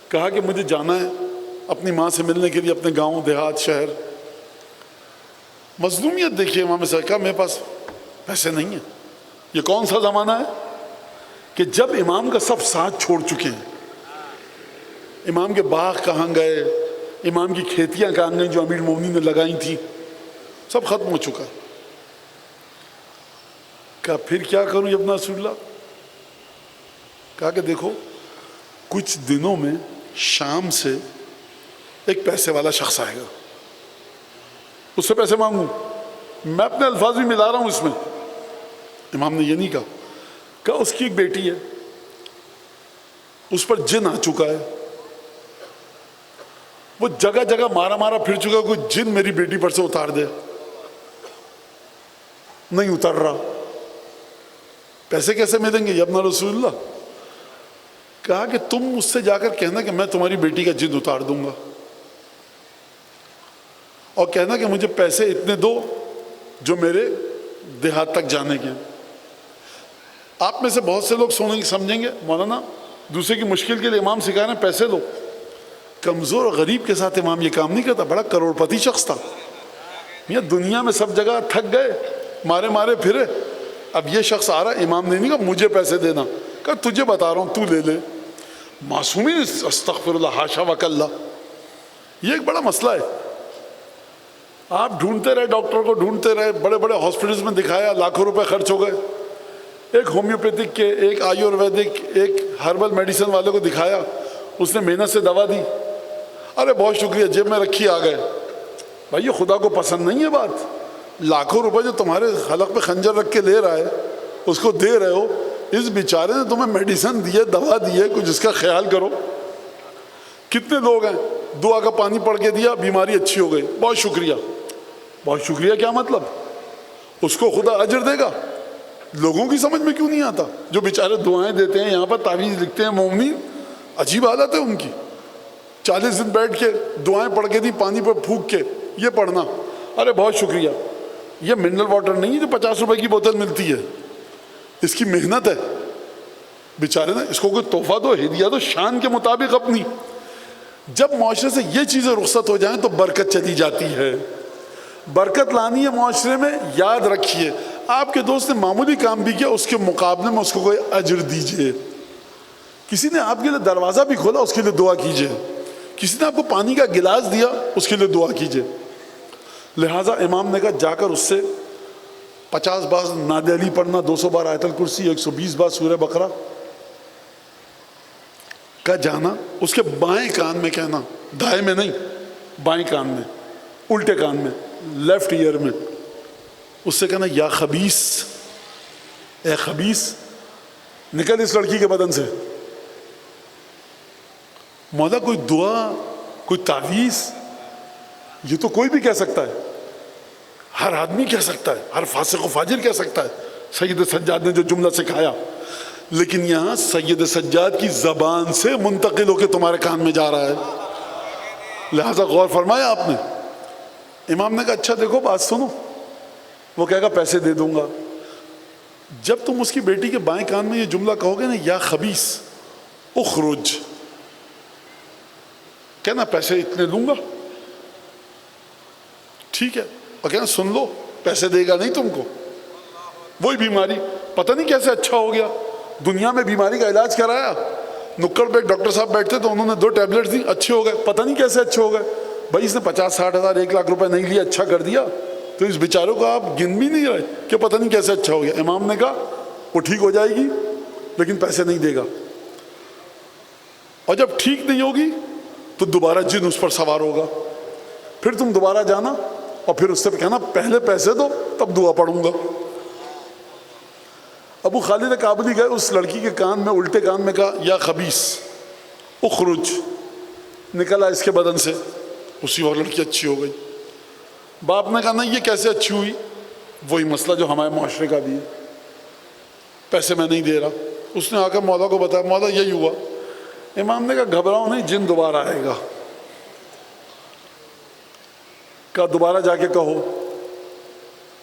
کہا کہ مجھے جانا ہے اپنی ماں سے ملنے کے لیے اپنے گاؤں دیہات شہر۔ مظلومیت دیکھیے، امام صاحب کہا میرے پاس پیسے نہیں ہیں۔ یہ کون سا زمانہ ہے کہ جب امام کا سب ساتھ چھوڑ چکے ہیں، امام کے باغ کہاں گئے، امام کی کھیتیاں کہاں گئیں جو امیر المومنین نے لگائی تھیں، سب ختم ہو چکا۔ کہا پھر کیا کروں ابن رسول اللہ؟ کہا کہ دیکھو کچھ دنوں میں شام سے ایک پیسے والا شخص آئے گا، اس سے پیسے مانگوں؟ میں اپنے الفاظ بھی ملا رہا ہوں اس میں۔ امام نے یہ نہیں کہا اس کی ایک بیٹی ہے، اس پر جن آ چکا ہے، وہ جگہ جگہ مارا مارا پھر چکا، کوئی جن میری بیٹی پر سے اتار دے، نہیں اتر رہا، پیسے کیسے ملیں گے یا ابن رسول اللہ؟ کہا کہ تم مجھ سے جا کر کہنا کہ میں تمہاری بیٹی کا جن اتار دوں گا، اور کہنا کہ مجھے پیسے اتنے دو جو میرے دیہات تک جانے کے۔ آپ میں سے بہت سے لوگ سمجھیں گے مولانا دوسرے کی مشکل کے لیے امام سکھا رہے ہیں پیسے دو۔ کمزور اور غریب کے ساتھ امام یہ کام نہیں کرتا۔ بڑا کروڑ پتی شخص تھا، یہ دنیا میں سب جگہ تھک گئے، مارے مارے پھرے، اب یہ شخص آ رہا ہے، امام نے نہیں کہا مجھے پیسے دینا، کہا تجھے بتا رہا ہوں تو لے لے۔ معصومین، استغفر اللہ، حاشا وکلا، یہ ایک بڑا مسئلہ ہے۔ آپ ڈھونڈتے رہے، ڈاکٹر کو ڈھونڈتے رہے، بڑے بڑے ہاسپٹلز میں دکھایا، لاکھوں روپے خرچ ہو گئے، ایک ہومیوپیتھک کے، ایک آیورویدک، ایک ہربل میڈیسن والے کو دکھایا، اس نے محنت سے دوا دی، ارے بہت شکریہ، جیب میں رکھی آ گئے۔ بھائی یہ خدا کو پسند نہیں ہے بات۔ لاکھوں روپے جو تمہارے حلق پہ خنجر رکھ کے لے رہا ہے اس کو دے رہے ہو، اس بیچارے نے تمہیں میڈیسن دی ہے، دوا دی ہے، کچھ اس کا خیال کرو۔ کتنے لوگ ہیں دعا کا پانی پڑھ کے دیا، بیماری اچھی ہو گئی، بہت شکریہ۔ بہت شکریہ کیا مطلب؟ اس کو خدا اجر دے گا؟ لوگوں کی سمجھ میں کیوں نہیں آتا؟ جو بیچارے دعائیں دیتے ہیں، یہاں پر تعویذ لکھتے ہیں، مومنین، عجیب حالت ہے ان کی۔ 40 دن بیٹھ کے دعائیں پڑھ کے دی، پانی پر پھونک کے یہ پڑھنا، ارے بہت شکریہ۔ یہ منرل واٹر نہیں ہے جو 50 روپے کی بوتل ملتی ہے، اس کی محنت ہے بیچارے نے، اس کو کوئی تحفہ دو، ہدیہ دو، شان کے مطابق اپنی۔ جب معاشرے سے یہ چیزیں رخصت ہو جائیں تو برکت چلی جاتی ہے۔ برکت لانی ہے معاشرے میں، یاد رکھیے آپ کے دوست نے معمولی کام بھی کیا، اس کے مقابلے میں اس کو کوئی اجر دیجئے۔ کسی نے آپ کے لیے دروازہ بھی کھولا، اس کے لیے دعا کیجئے۔ کسی نے آپ کو پانی کا گلاس دیا، اس کے لیے دعا کیجئے۔ لہٰذا امام نے کہا جا کر اس سے 50 بار ناد علی پڑھنا، 200 بار آیت الکرسی، 120 بار سورہ بقرہ کا جانا، اس کے بائیں کان میں کہنا، دائیں میں نہیں، بائیں کان میں الٹے کان میں، لیفٹ ایئر میں. اس سے کہنا یا خبیث، اے خبیث نکل اس لڑکی کے بدن سے. مولا کوئی دعا، کوئی تعویذ، یہ تو کوئی بھی کہہ سکتا ہے، ہر آدمی کہہ سکتا ہے، ہر فاسق و فاجر کہہ سکتا ہے. سید سجاد نے جو جملہ سکھایا، لیکن یہاں سید سجاد کی زبان سے منتقل ہو کے تمہارے کان میں جا رہا ہے. لہذا غور فرمایا آپ نے. امام نے کہا اچھا دیکھو بات سنو. وہ کہے گا پیسے دے دوں گا. جب تم اس کی بیٹی کے بائیں کان میں یہ جملہ کہو گے نا یا خبیث اخرج، کہنا پیسے اتنے دوں گا، ٹھیک ہے، اور کہنا سن لو پیسے دے گا نہیں تم کو. وہی بیماری پتہ نہیں کیسے اچھا ہو گیا. دنیا میں بیماری کا علاج کرایا، نکڑ پہ ڈاکٹر صاحب بیٹھتے تو انہوں نے 2 ٹیبلٹ دی، اچھے ہو گئے. پتہ نہیں کیسے اچھے ہو گئے. بھائی اس نے 50-60 ہزار 1 لاکھ روپے نہیں لیا، اچھا کر دیا، تو اس بیچاروں کو آپ گن بھی نہیں رہے کہ پتہ نہیں کیسے اچھا ہو گیا. امام نے کہا وہ ٹھیک ہو جائے گی لیکن پیسے نہیں دے گا، اور جب ٹھیک نہیں ہوگی تو دوبارہ جن اس پر سوار ہوگا. پھر تم دوبارہ جانا اور پھر اس سے کہنا پہلے پیسے دو تب دعا پڑھوں گا. ابو خالد کابلی گئے، اس لڑکی کے کان میں الٹے کان میں کہا یا خبیث اخرج، نکلا اس کے بدن سے. اسی وقت لڑکی اچھی ہو گئی. باپ نے کہا نہیں یہ کیسے اچھی ہوئی؟ وہی مسئلہ جو ہمارے معاشرے کا بھی ہے، پیسے میں نہیں دے رہا. اس نے آ کر مولا کو بتایا، مولا یہی ہوا. امام نے کہا گھبراؤ نہیں، جن دوبارہ آئے گا. کہا دوبارہ جا کے کہو.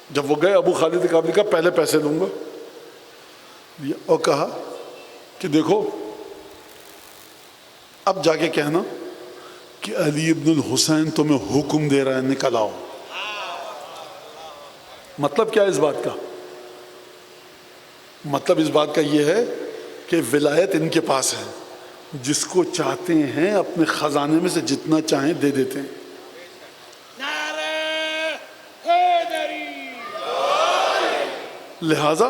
جب وہ گئے ابو خالد کابلی کا پہلے پیسے دوں گا، اور کہا کہ دیکھو اب جا کے کہنا کہ علی ابن الحسین تمہیں حکم دے رہا ہے نکل آؤ. مطلب کیا اس بات کا؟ مطلب اس بات کا یہ ہے کہ ولایت ان کے پاس ہے، جس کو چاہتے ہیں اپنے خزانے میں سے جتنا چاہیں دے دیتے ہیں. لہذا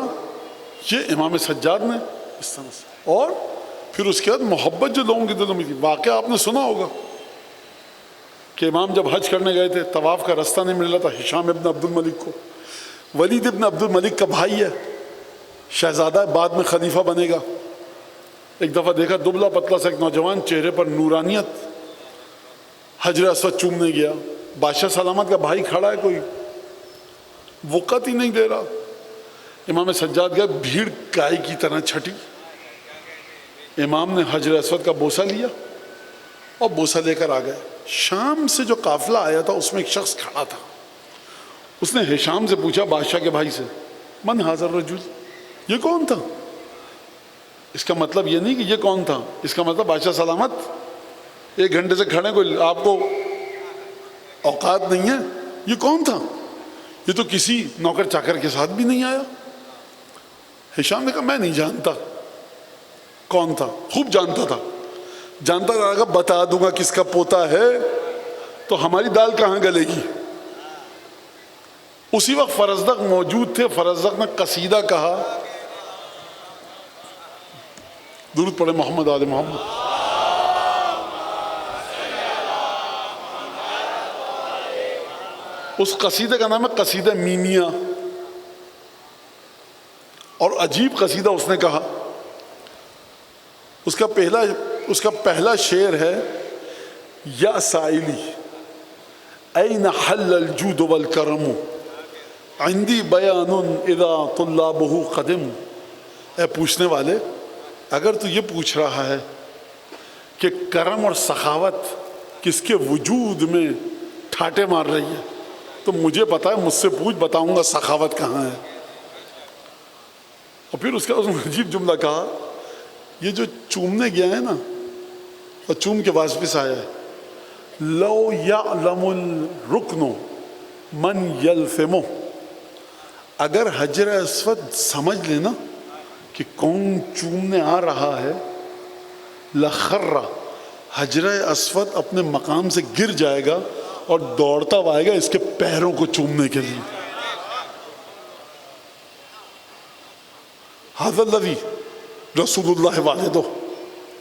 یہ امام سجاد نے اس طرح سے، اور پھر اس کے بعد محبت جو لوگوں کے دلوں میں تھی. واقعہ آپ نے سنا ہوگا کہ امام جب حج کرنے گئے تھے، طواف کا رستہ نہیں مل رہا تھا ہشام ابن عبد الملک کو. ولید ابن عبد الملک کا بھائی ہے، شہزادہ ہے، بعد میں خلیفہ بنے گا. ایک دفعہ دیکھا دبلا پتلا سا ایک نوجوان، چہرے پر نورانیت، حجر اسود چومنے گیا. بادشاہ سلامت کا بھائی کھڑا ہے، کوئی وقت ہی نہیں دے رہا. امام سجاد گئے، بھیڑ گائے کی طرح چھٹی. امام نے حجر اسود کا بوسہ لیا اور بوسہ لے کر آ گئے. شام سے جو قافلہ آیا تھا اس میں ایک شخص کھڑا تھا. اس نے ہشام سے پوچھا، بادشاہ کے بھائی سے، من حاضر رجل، یہ کون تھا؟ اس کا مطلب یہ نہیں کہ یہ کون تھا، اس کا مطلب بادشاہ سلامت 1 گھنٹے سے کھڑے، کوئی آپ کو اوقات نہیں ہے، یہ کون تھا؟ یہ تو کسی نوکر چاکر کے ساتھ بھی نہیں آیا. ہشام نے کہا میں نہیں جانتا کون تھا. خوب جانتا تھا، جانتا رہا، بتا دوں گا کس کا پوتا ہے تو ہماری دال کہاں گلے گی. اسی وقت فرزدق موجود تھے. فرزدق نے قصیدہ کہا، درود پڑھے محمد آل محمد. اس قصیدے کا نام ہے قصیدہ میمیہ، اور عجیب قصیدہ اس نے کہا. اس کا پہلا شعر ہے، یا سائلی این حل الجود والکرم عندی بیان اذا طلابہ قدم. اے پوچھنے والے، اگر تو یہ پوچھ رہا ہے کہ کرم اور سخاوت کس کے وجود میں ٹھاٹے مار رہی ہے تو مجھے پتا ہے، مجھ سے پوچھ، بتاؤں گا سخاوت کہاں ہے. اور پھر اس کا عجیب جملہ کہا، یہ جو چومنے گیا ہے نا اور چوم کے واپس آیا ہے، لو یعلم الرکن من یلفمہ، اگر حجر اسود سمجھ لینا کہ کون چومنے آ رہا ہے، لخر، حجر اسود اپنے مقام سے گر جائے گا اور دوڑتا ہوا آئے گا اس کے پیروں کو چومنے کے لیے. ھذا الذی رسول اللہ والدہ،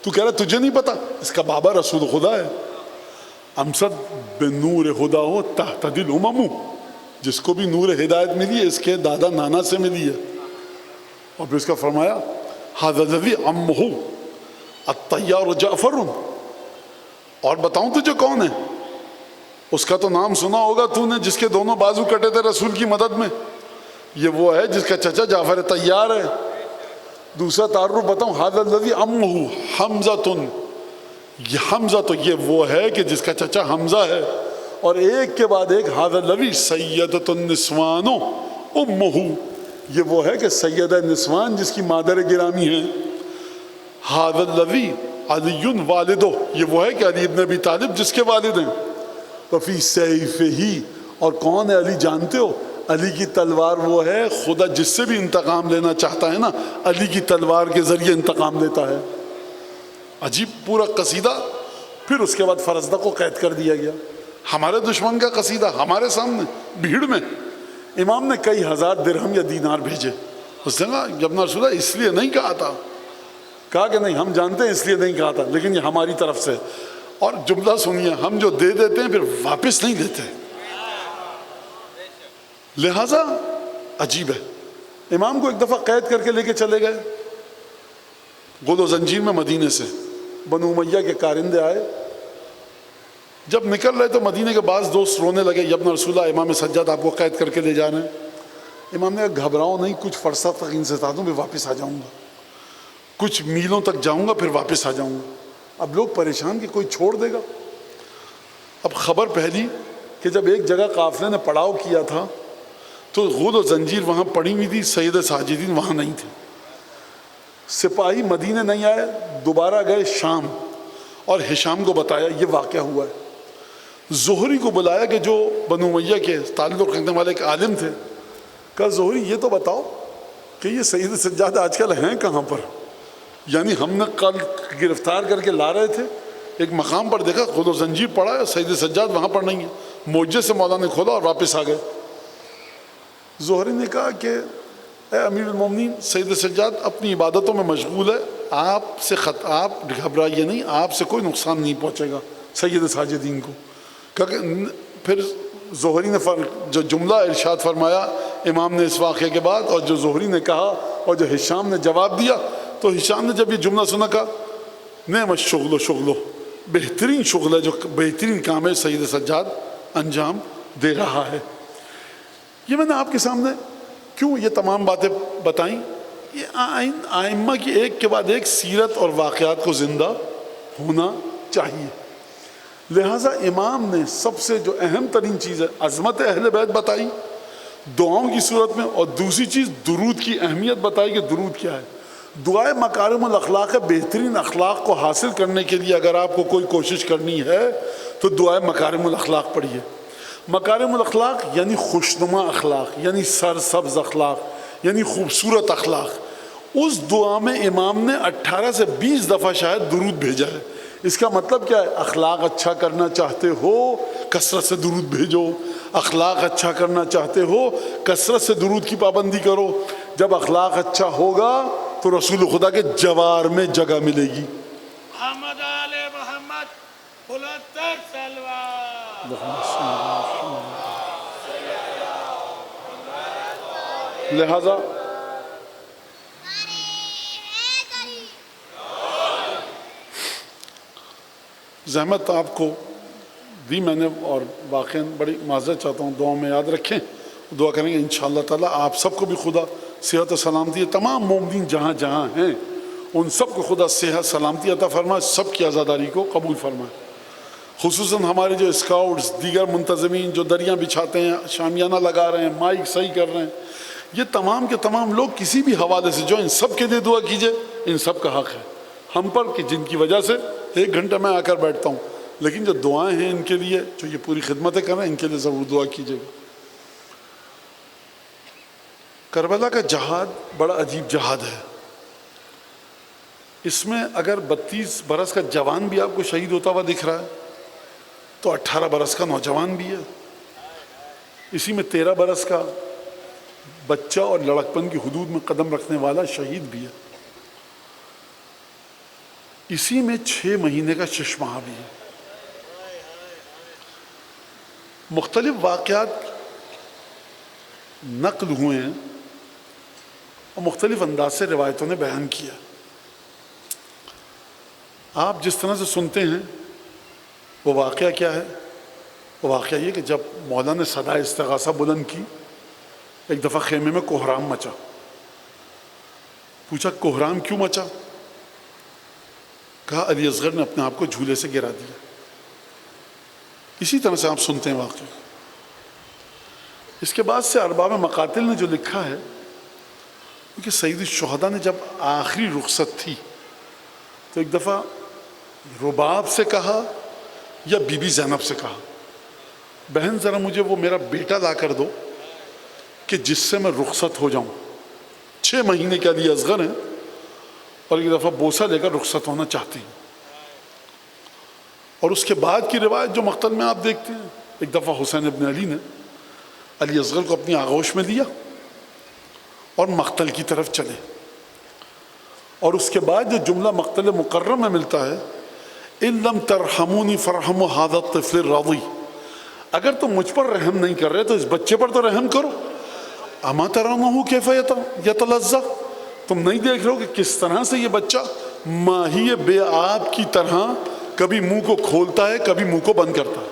تو کہہ رہا تجھے نہیں پتا، اس کا بابا رسول خدا ہے. امسد بنور ہدا ہو تہتدی الامم، جس کو بھی نور ہدایت ملی ہے اس کے دادا نانا سے ملی ہے. اور پھر اس کا فرمایا ھذا الذی عمہ الطیار جعفر. اور بتاؤں تجھے کون ہے؟ اس کا تو نام سنا ہوگا تو نے، جس کے دونوں بازو کٹے تھے رسول کی مدد میں. یہ وہ ہے جس کا چچا جعفر طیار ہے. دوسرا تعارف بتاؤں، ھذا الذی عمہ حمزۃ. یہ حمزہ تو یہ وہ ہے کہ جس کا چچا حمزہ ہے. اور ایک کے بعد ایک ھذا الذی سیدۃ النسوان امہ. یہ وہ ہے کہ سیدہ نسوان جس کی مادر گرامی ہے. ھذا الذی علی والدہ. یہ وہ ہے کہ علی ابن ابی طالب جس کے والد ہیں. فی سیفہ. اور کون ہے علی جانتے ہو؟ علی کی تلوار وہ ہے، خدا جس سے بھی انتقام لینا چاہتا ہے نا علی کی تلوار کے ذریعے انتقام لیتا ہے. عجیب پورا قصیدہ. پھر اس کے بعد فرزدہ کو قید کر دیا گیا. ہمارے دشمن کا قصیدہ ہمارے سامنے بھیڑ میں. امام نے کئی ہزار درہم یا دینار بھیجے. اس نے کہا جب رسول اللہ اس لیے نہیں کہا تھا. کہا کہ نہیں ہم جانتے ہیں اس لیے نہیں کہا تھا، لیکن یہ ہماری طرف سے. اور جملہ سنیے، ہم جو دے دیتے ہیں پھر واپس نہیں دیتے. لہذا عجیب ہے. امام کو ایک دفعہ قید کر کے لے کے چلے گئے غل و زنجیر میں مدینے سے. بنو امیہ کے کارندے آئے. جب نکل رہے تو مدینے کے بعض دوست رونے لگے، یا ابن رسول اللہ امام سجاد آپ کو قید کر کے لے جا رہے ہیں. امام نے کہا گھبراؤ نہیں، کچھ فرصت تک ان سے ساتھ ہوں، پھر واپس آ جاؤں گا. کچھ میلوں تک جاؤں گا پھر واپس آ جاؤں گا. اب لوگ پریشان کہ کوئی چھوڑ دے گا. اب خبر پھیلی کہ جب ایک جگہ قافلے نے پڑاؤ کیا تھا تو غول و زنجیر وہاں پڑی ہوئی تھی، سید ساجدین وہاں نہیں تھے. سپاہی مدینے نہیں آئے، دوبارہ گئے شام اور ہشام کو بتایا یہ واقعہ ہوا ہے. زہری کو بلایا کہ جو بنو امیہ کے تعلق رکھنے والے ایک عالم تھے. کہا زہری یہ تو بتاؤ کہ یہ سید سجاد آج کل ہیں کہاں پر؟ یعنی ہم نے کل گرفتار کر کے لا رہے تھے، ایک مقام پر دیکھا خود و زنجیر پڑا ہے، سید سجاد وہاں پر نہیں ہے. معجزے سے مولا نے کھولا اور واپس آ گئے. زہری نے کہا کہ اے امیر المومنین، سید سجاد اپنی عبادتوں میں مشغول ہے، آپ گھبرائیے نہیں، آپ سے کوئی نقصان نہیں پہنچے گا سید ساجدین کو. پھر زہری نے جو جملہ ارشاد فرمایا امام نے اس واقعے کے بعد، اور جو زہری نے کہا اور جو ہشام نے جواب دیا، تو ہشام نے جب یہ جملہ سنا کہا نعم الشغل شغلو، بہترین شغل ہے، جو بہترین کام ہے سید سجاد انجام دے رہا ہے. یہ میں نے آپ کے سامنے کیوں یہ تمام باتیں بتائیں؟ یہ آئمہ کی ایک کے بعد ایک سیرت اور واقعات کو زندہ ہونا چاہیے. لہٰذا امام نے سب سے جو اہم ترین چیز ہے عظمت اہل بیت بتائی دعاؤں کی صورت میں، اور دوسری چیز درود کی اہمیت بتائی کہ درود کیا ہے. دعائے مکارم الاخلاق ہے. بہترین اخلاق کو حاصل کرنے کے لیے اگر آپ کو کوئی کوشش کرنی ہے تو دعائے مکارم الاخلاق پڑھیے. مکارم الاخلاق یعنی خوشنما اخلاق، یعنی سرسبز اخلاق، یعنی خوبصورت اخلاق. اس دعا میں امام نے 18 سے 20 دفعہ شاید درود بھیجا ہے. اس کا مطلب کیا ہے؟ اخلاق اچھا کرنا چاہتے ہو کثرت سے درود بھیجو. اخلاق اچھا کرنا چاہتے ہو کثرت سے درود کی پابندی کرو. جب اخلاق اچھا ہوگا تو رسول خدا کے جوار میں جگہ ملے گی. محمد آل محمد بلندتر سلوات. لہذا زحمت آپ کو دی میں نے، اور واقعاً بڑی معذرت چاہتا ہوں. دعا میں یاد رکھیں، دعا کریں گے انشاءاللہ تعالیٰ آپ سب کو بھی خدا صحت و سلامتی، تمام مومنین جہاں جہاں ہیں ان سب کو خدا صحت سلامتی عطا فرمائے، سب کی آزاداری کو قبول فرمائے. خصوصاً ہمارے جو اسکاؤٹس، دیگر منتظمین جو دریاں بچھاتے ہیں، شامیانہ لگا رہے ہیں، مائک صحیح کر رہے ہیں، یہ تمام کے تمام لوگ کسی بھی حوالے سے جو ان سب کے لیے دعا کیجئے. ان سب کا حق ہے ہم پر کہ جن کی وجہ سے 1 گھنٹہ میں آ کر بیٹھتا ہوں، لیکن جو دعائیں ہیں ان کے لیے، جو یہ پوری خدمتیں کر رہے ہیں، ان کے لیے ضرور دعا کیجیے گا. کربلا کا جہاد بڑا عجیب جہاد ہے. اس میں اگر 32 برس کا جوان بھی آپ کو شہید ہوتا ہوا دکھ رہا ہے تو 18 برس کا نوجوان بھی ہے. اسی میں 13 برس کا بچہ اور لڑکپن کی حدود میں قدم رکھنے والا شہید بھی ہے. اسی میں 6 مہینے کا شش ماہ بھی ہے. مختلف واقعات نقل ہوئے ہیں اور مختلف انداز سے روایتوں نے بیان کیا. آپ جس طرح سے سنتے ہیں وہ واقعہ کیا ہے؟ وہ واقعہ یہ کہ جب مولا نے صدا استغاثہ بلند کی، ایک دفعہ خیمے میں کوہرام مچا. پوچھا کوہرام کیوں مچا؟ کہا علی اصغر نے اپنے آپ کو جھولے سے گرا دیا. اسی طرح سے آپ سنتے ہیں واقعہ. اس کے بعد سے ارباب مقاتل نے جو لکھا ہے کہ سید الشہداء نے جب آخری رخصت تھی تو ایک دفعہ رباب سے کہا یا بی بی زینب سے کہا، بہن ذرا مجھے وہ میرا بیٹا لا کر دو کہ جس سے میں رخصت ہو جاؤں. 6 مہینے کے علی اصغر ہیں اور ایک دفعہ بوسہ لے کر رخصت ہونا چاہتے ہیں. اور اس کے بعد کی روایت جو مقتل میں آپ دیکھتے ہیں، ایک دفعہ حسین ابن علی نے علی اصغر کو اپنی آغوش میں لیا اور مقتل کی طرف چلے. اور اس کے بعد جو جملہ مقتل مکرم میں ملتا ہے، ان لم ترحمونی فرحموا ھذا الطفل الرضی، اگر تم مجھ پر رحم نہیں کر رہے تو اس بچے پر تو رحم کرو. اما ترونہ کیف یتلظی، تم نہیں دیکھ رہے ہو کہ کس طرح سے یہ بچہ ماہی بے آب کی طرح کبھی منہ کو کھولتا ہے کبھی منہ کو بند کرتا ہے.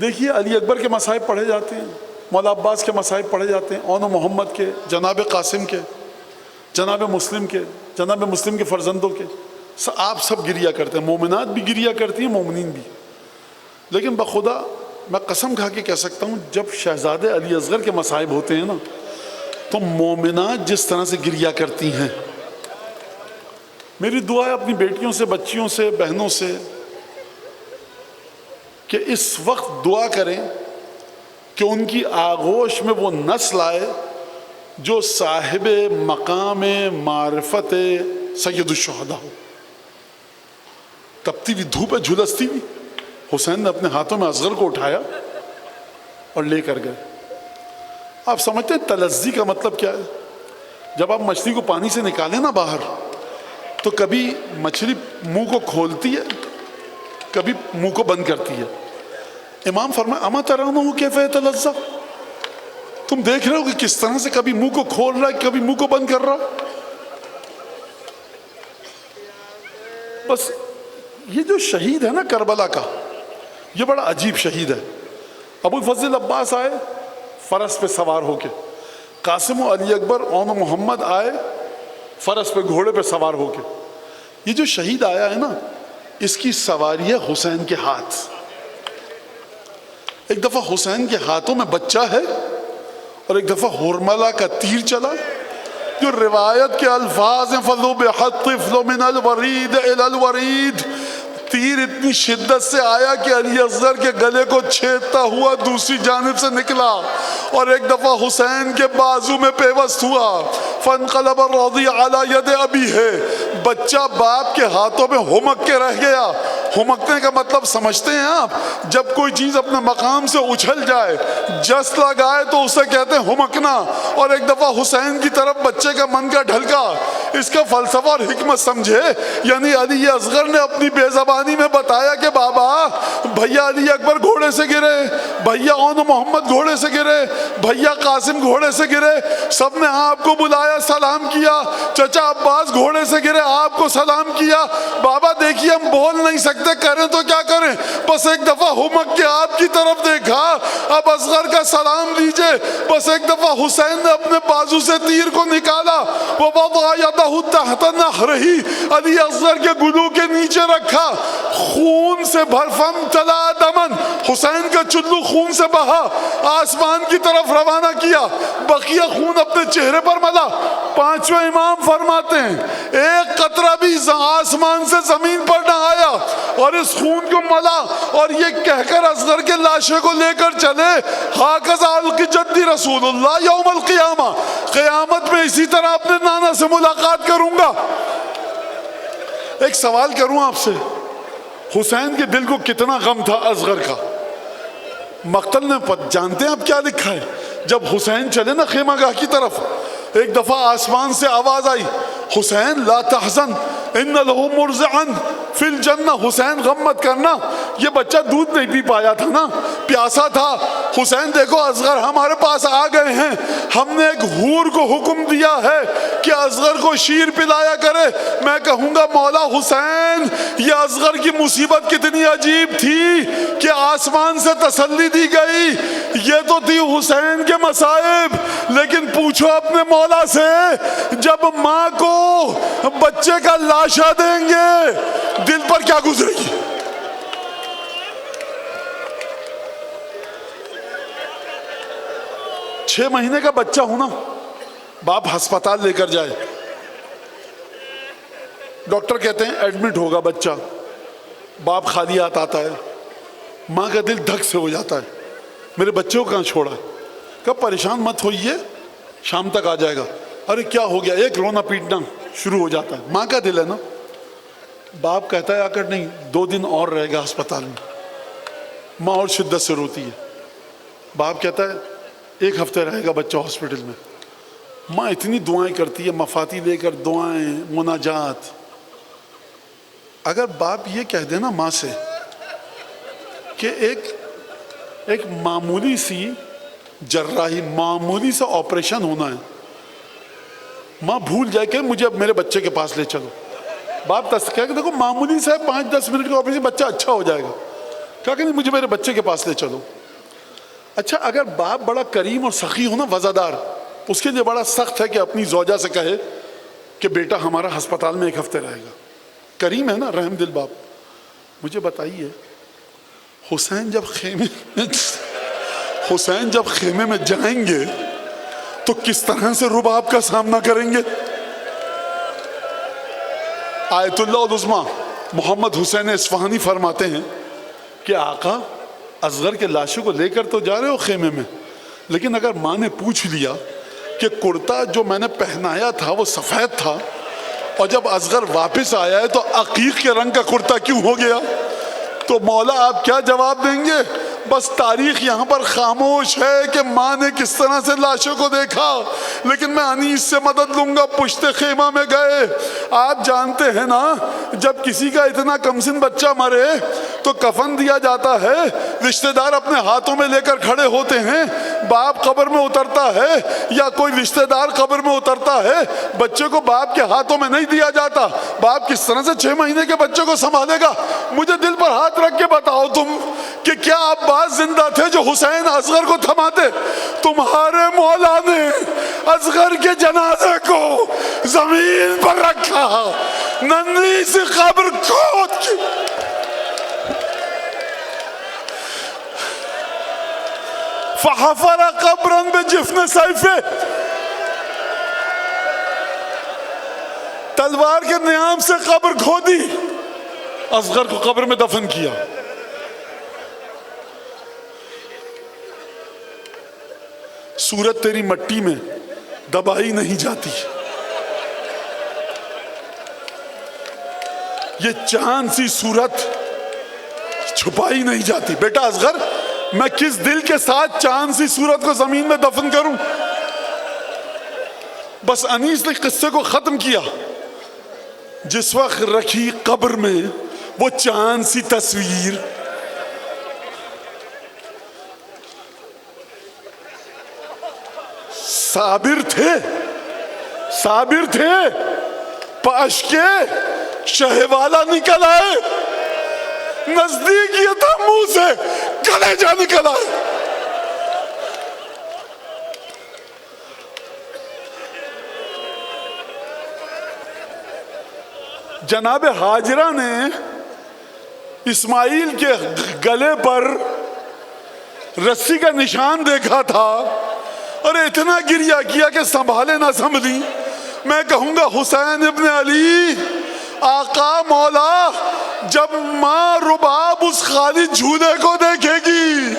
دیکھیے علی اکبر کے مصائب پڑھے جاتے ہیں، مولا عباس کے مصائب پڑھے جاتے ہیں، اون و محمد کے، جناب قاسم کے، جناب مسلم کے فرزندوں کے، آپ سب گریا کرتے ہیں. مومنات بھی گریا کرتی ہیں، مومنین بھی. لیکن بخدا میں قسم کھا کے کہہ سکتا ہوں جب شہزادے علی اصغر کے مصائب ہوتے ہیں نا تو مومنات جس طرح سے گریا کرتی ہیں. میری دعا ہے اپنی بیٹیوں سے، بچیوں سے، بہنوں سے کہ اس وقت دعا کریں کہ ان کی آغوش میں وہ نسل آئے جو صاحب مقام معرفت سید الشہداء ہو. تپتی ہوئی دھوپ ہے، جھلستی ہوئی. حسین نے اپنے ہاتھوں میں اصغر کو اٹھایا اور لے کر گئے. آپ سمجھتے ہیں تلذی کا مطلب کیا ہے؟ جب آپ مچھلی کو پانی سے نکالیں نا باہر تو کبھی مچھلی منہ کو کھولتی ہے کبھی منہ کو بند کرتی ہے. امام فرمایا اما ترونہ کیف یتلظی، تم دیکھ رہے ہو کہ کس طرح سے کبھی منہ کو کھول رہا ہے کبھی منہ کو بند کر رہا. بس یہ جو شہید ہے نا کربلا کا، یہ بڑا عجیب شہید ہے. ابو الفضل عباس آئے فرس پہ سوار ہو کے، قاسم و علی اکبر اون و محمد آئے فرس پہ گھوڑے پہ سوار ہو کے. یہ جو شہید آیا ہے نا اس کی سواری ہے حسین کے ہاتھ. ایک دفعہ حسین کے ہاتھوں میں بچہ ہے اور ایک دفعہ ہرملہ کا تیر چلا. جو روایت کے الفاظ ہیں فَذُبِحَ الطِّفْلُ مِنَ الْوَرِيدِ إِلَى الْوَرِيدِ، تیر اتنی شدت سے آیا کہ علی اصغر کے گلے کو چھیدتا ہوا دوسری جانب سے نکلا اور ایک دفعہ حسین کے بازو میں پیوست ہوا. فَانْقَلَبَ الرَّضِيعُ عَلَى يَدِ أَبِيهِ، بچہ باپ کے ہاتھوں میں ہمک کے رہ گیا. ہمکنے کا مطلب سمجھتے ہیں آپ؟ جب کوئی چیز اپنے مقام سے اچھل جائے، جس لگائے تو اسے کہتے ہیں ہمکنا. اور ایک دفعہ حسین کی طرف بچے کا من کا ڈھلکا. اس کا فلسفہ اور حکمت سمجھے، یعنی علی اصغر نے اپنی بے زبانی میں بتایا کہ بابا بھیا علی اکبر گھوڑے سے گرے، بھیا اون محمد گھوڑے سے گرے، بھیا قاسم گھوڑے سے گرے، سب نے آپ کو بلایا سلام کیا. چچا عباس گھوڑے سے گرے، آپ کو سلام کیا. بابا دیکھیے ہم بول نہیں سکتے، کریں تو کیا کریں، بس ایک دفعہ ہمک کے آپ کی طرف دیکھا. اب اصغر کا سلام لیجئے. بس ایک دفعہ حسین نے اپنے بازو سے تیر کو نکالا، وَوَضَعَ يَدَهُ تَحْتَ نَحْرِهِ، علی اصغر کے گلو کے نیچے رکھا. خون سے بھرفم تلا دمن، حسین کا چلو خون سے بہا، آسمان کی طرف روانہ کیا. بقیہ خون اپنے چہرے پر ملا. پانچویں امام فرماتے ہیں ایک قطرہ بھی آسمان سے زمین پر نہ آیا اور اس خون کو ملا اور یہ کہہ کر اصغر کے لاشے کو لے کر چلے ہاکذا القی جدی رسول اللہ یوم القیامہ، قیامت میں اسی طرح اپنے نانا سے ملاقات کروں گا. ایک سوال کروں آپ سے، حسین کے دل کو کتنا غم تھا اصغر کا؟ مقتل نے جانتے ہیں آپ کیا لکھا ہے؟ جب حسین چلے نا خیمہ گاہ کی طرف، ایک دفعہ آسمان سے آواز آئی حسین لا تحزن ان لہو مرضعا فی الجنہ، حسین غم مت کرنا، یہ بچہ دودھ نہیں پی پایا تھا نا, پیاسا تھا. حسین دیکھو اصغر ہمارے پاس آ گئے ہیں, ہم نے ایک حور کو حکم دیا ہے کہ اصغر کو شیر پلایا کرے. میں کہوں گا مولا حسین, یہ اصغر کی مصیبت کتنی عجیب تھی کہ آسمان سے تسلی دی گئی. یہ تو تھی حسین کے مصائب, لیکن پوچھو اپنے مولا سے, جب ماں کو بچے کا لاشا دیں گے دل پر کیا گزرے گی؟ چھ مہینے کا بچہ ہونا, باپ ہسپتال لے کر جائے, ڈاکٹر کہتے ہیں ایڈمٹ ہوگا بچہ, باپ خالی ہاتھ آتا ہے, ماں کا دل دھک سے ہو جاتا ہے, میرے بچے کو کہاں چھوڑا؟ کب پریشان مت ہوئیے, شام تک آ جائے گا. ارے کیا ہو گیا؟ ایک رونا پیٹنا شروع ہو جاتا ہے, ماں کا دل ہے نا. باپ کہتا ہے آ کر نہیں, 2 دن اور رہے گا ہسپتال میں. ماں اور شدت سے روتی ہے. باپ کہتا ہے 1 ہفتے رہے گا بچہ ہاسپٹل میں. ماں اتنی دعائیں کرتی ہے, مفاتی لے کر دعائیں, مناجات. اگر باپ یہ کہہ دے نا ماں سے کہ ایک معمولی سی جراحی, معمولی سا آپریشن ہونا ہے, ماں بھول جائے کہ مجھے اب میرے بچے کے پاس لے چلو. باپ کہہ کہ دیکھو معمولی سا 5-10 منٹ کا آپریشن, بچہ اچھا ہو جائے گا. کہا کہ نہیں مجھے میرے بچے کے پاس لے چلو. اچھا اگر باپ بڑا کریم اور سخی ہو نا, وزادار, اس کے لیے بڑا سخت ہے کہ اپنی زوجہ سے کہے کہ بیٹا ہمارا ہسپتال میں 1 ہفتے رہے گا. کریم ہے نا, رحم دل باپ. مجھے بتائیے حسین جب خیمے میں جائیں گے تو کس طرح سے رباب کا سامنا کریں گے؟ آیت اللہ العظمیٰ محمد حسین اصفہانی فرماتے ہیں کہ آقا اصغر کے لاشوں کو لے کر تو جا رہے ہو خیمے میں, لیکن اگر ماں نے پوچھ لیا کہ کرتا جو میں نے پہنایا تھا وہ سفید تھا, اور جب اصغر واپس آیا ہے تو عقیق کے رنگ کا کرتا کیوں ہو گیا, تو مولا آپ کیا جواب دیں گے؟ بس تاریخ یہاں پر خاموش ہے کہ ماں نے کس طرح سے لاشوں کو دیکھا, لیکن میں انیس سے مدد لوں گا. پشت خیمہ میں گئے. آپ جانتے ہیں نا جب کسی کا اتنا کمسن بچہ مرے تو کفن دیا جاتا ہے, رشتہ دار اپنے ہاتھوں میں لے کر کھڑے ہوتے ہیں. باپ قبر میں اترتا ہے یا کوئی رشتہ دار قبر میں اترتا ہے, بچے کو باپ کے ہاتھوں میں نہیں دیا جاتا. باپ کس طرح سے 6 مہینے کے بچے کو سنبھالے گا؟ مجھے دل پر ہاتھ رکھ کے بتاؤ تم کہ کیا آپ باپ زندہ تھے جو حسین اصغر کو تھماتے؟ تمہارے مولا نے اصغر کے جنازے کو زمین پر رکھا, ننھی سی قبر کھود کی, فحفر قبرا بجفن سیفہ, تلوار کے نیام سے قبر کھودی, اصغر کو قبر میں دفن کیا. صورت تیری مٹی میں دبائی نہیں جاتی, یہ چاند سی صورت چھپائی نہیں جاتی. بیٹا اصغر, میں کس دل کے ساتھ چاند سی صورت کو زمین میں دفن کروں؟ بس انیس نے قصے کو ختم کیا. جس وقت رکھی قبر میں وہ چاند سی تصویر, صابر تھے, پاش کے شہوالا نکل آئے, نزدیک یہ تھا منہ سے کلیجہ نکل آئے. جناب ہاجرہ نے اسماعیل کے گلے پر رسی کا نشان دیکھا تھا اور اتنا گریہ کیا کہ سنبھالے نہ سنبھلی. میں کہوں گا حسین ابن علی, آقا مولا, جب ماں رباب اس خالی جھولے کو دیکھے گی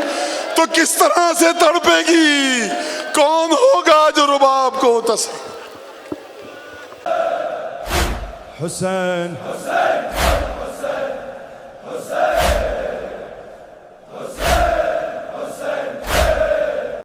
تو کس طرح سے تڑپے گی؟ کون ہوگا جو رباب کو حسین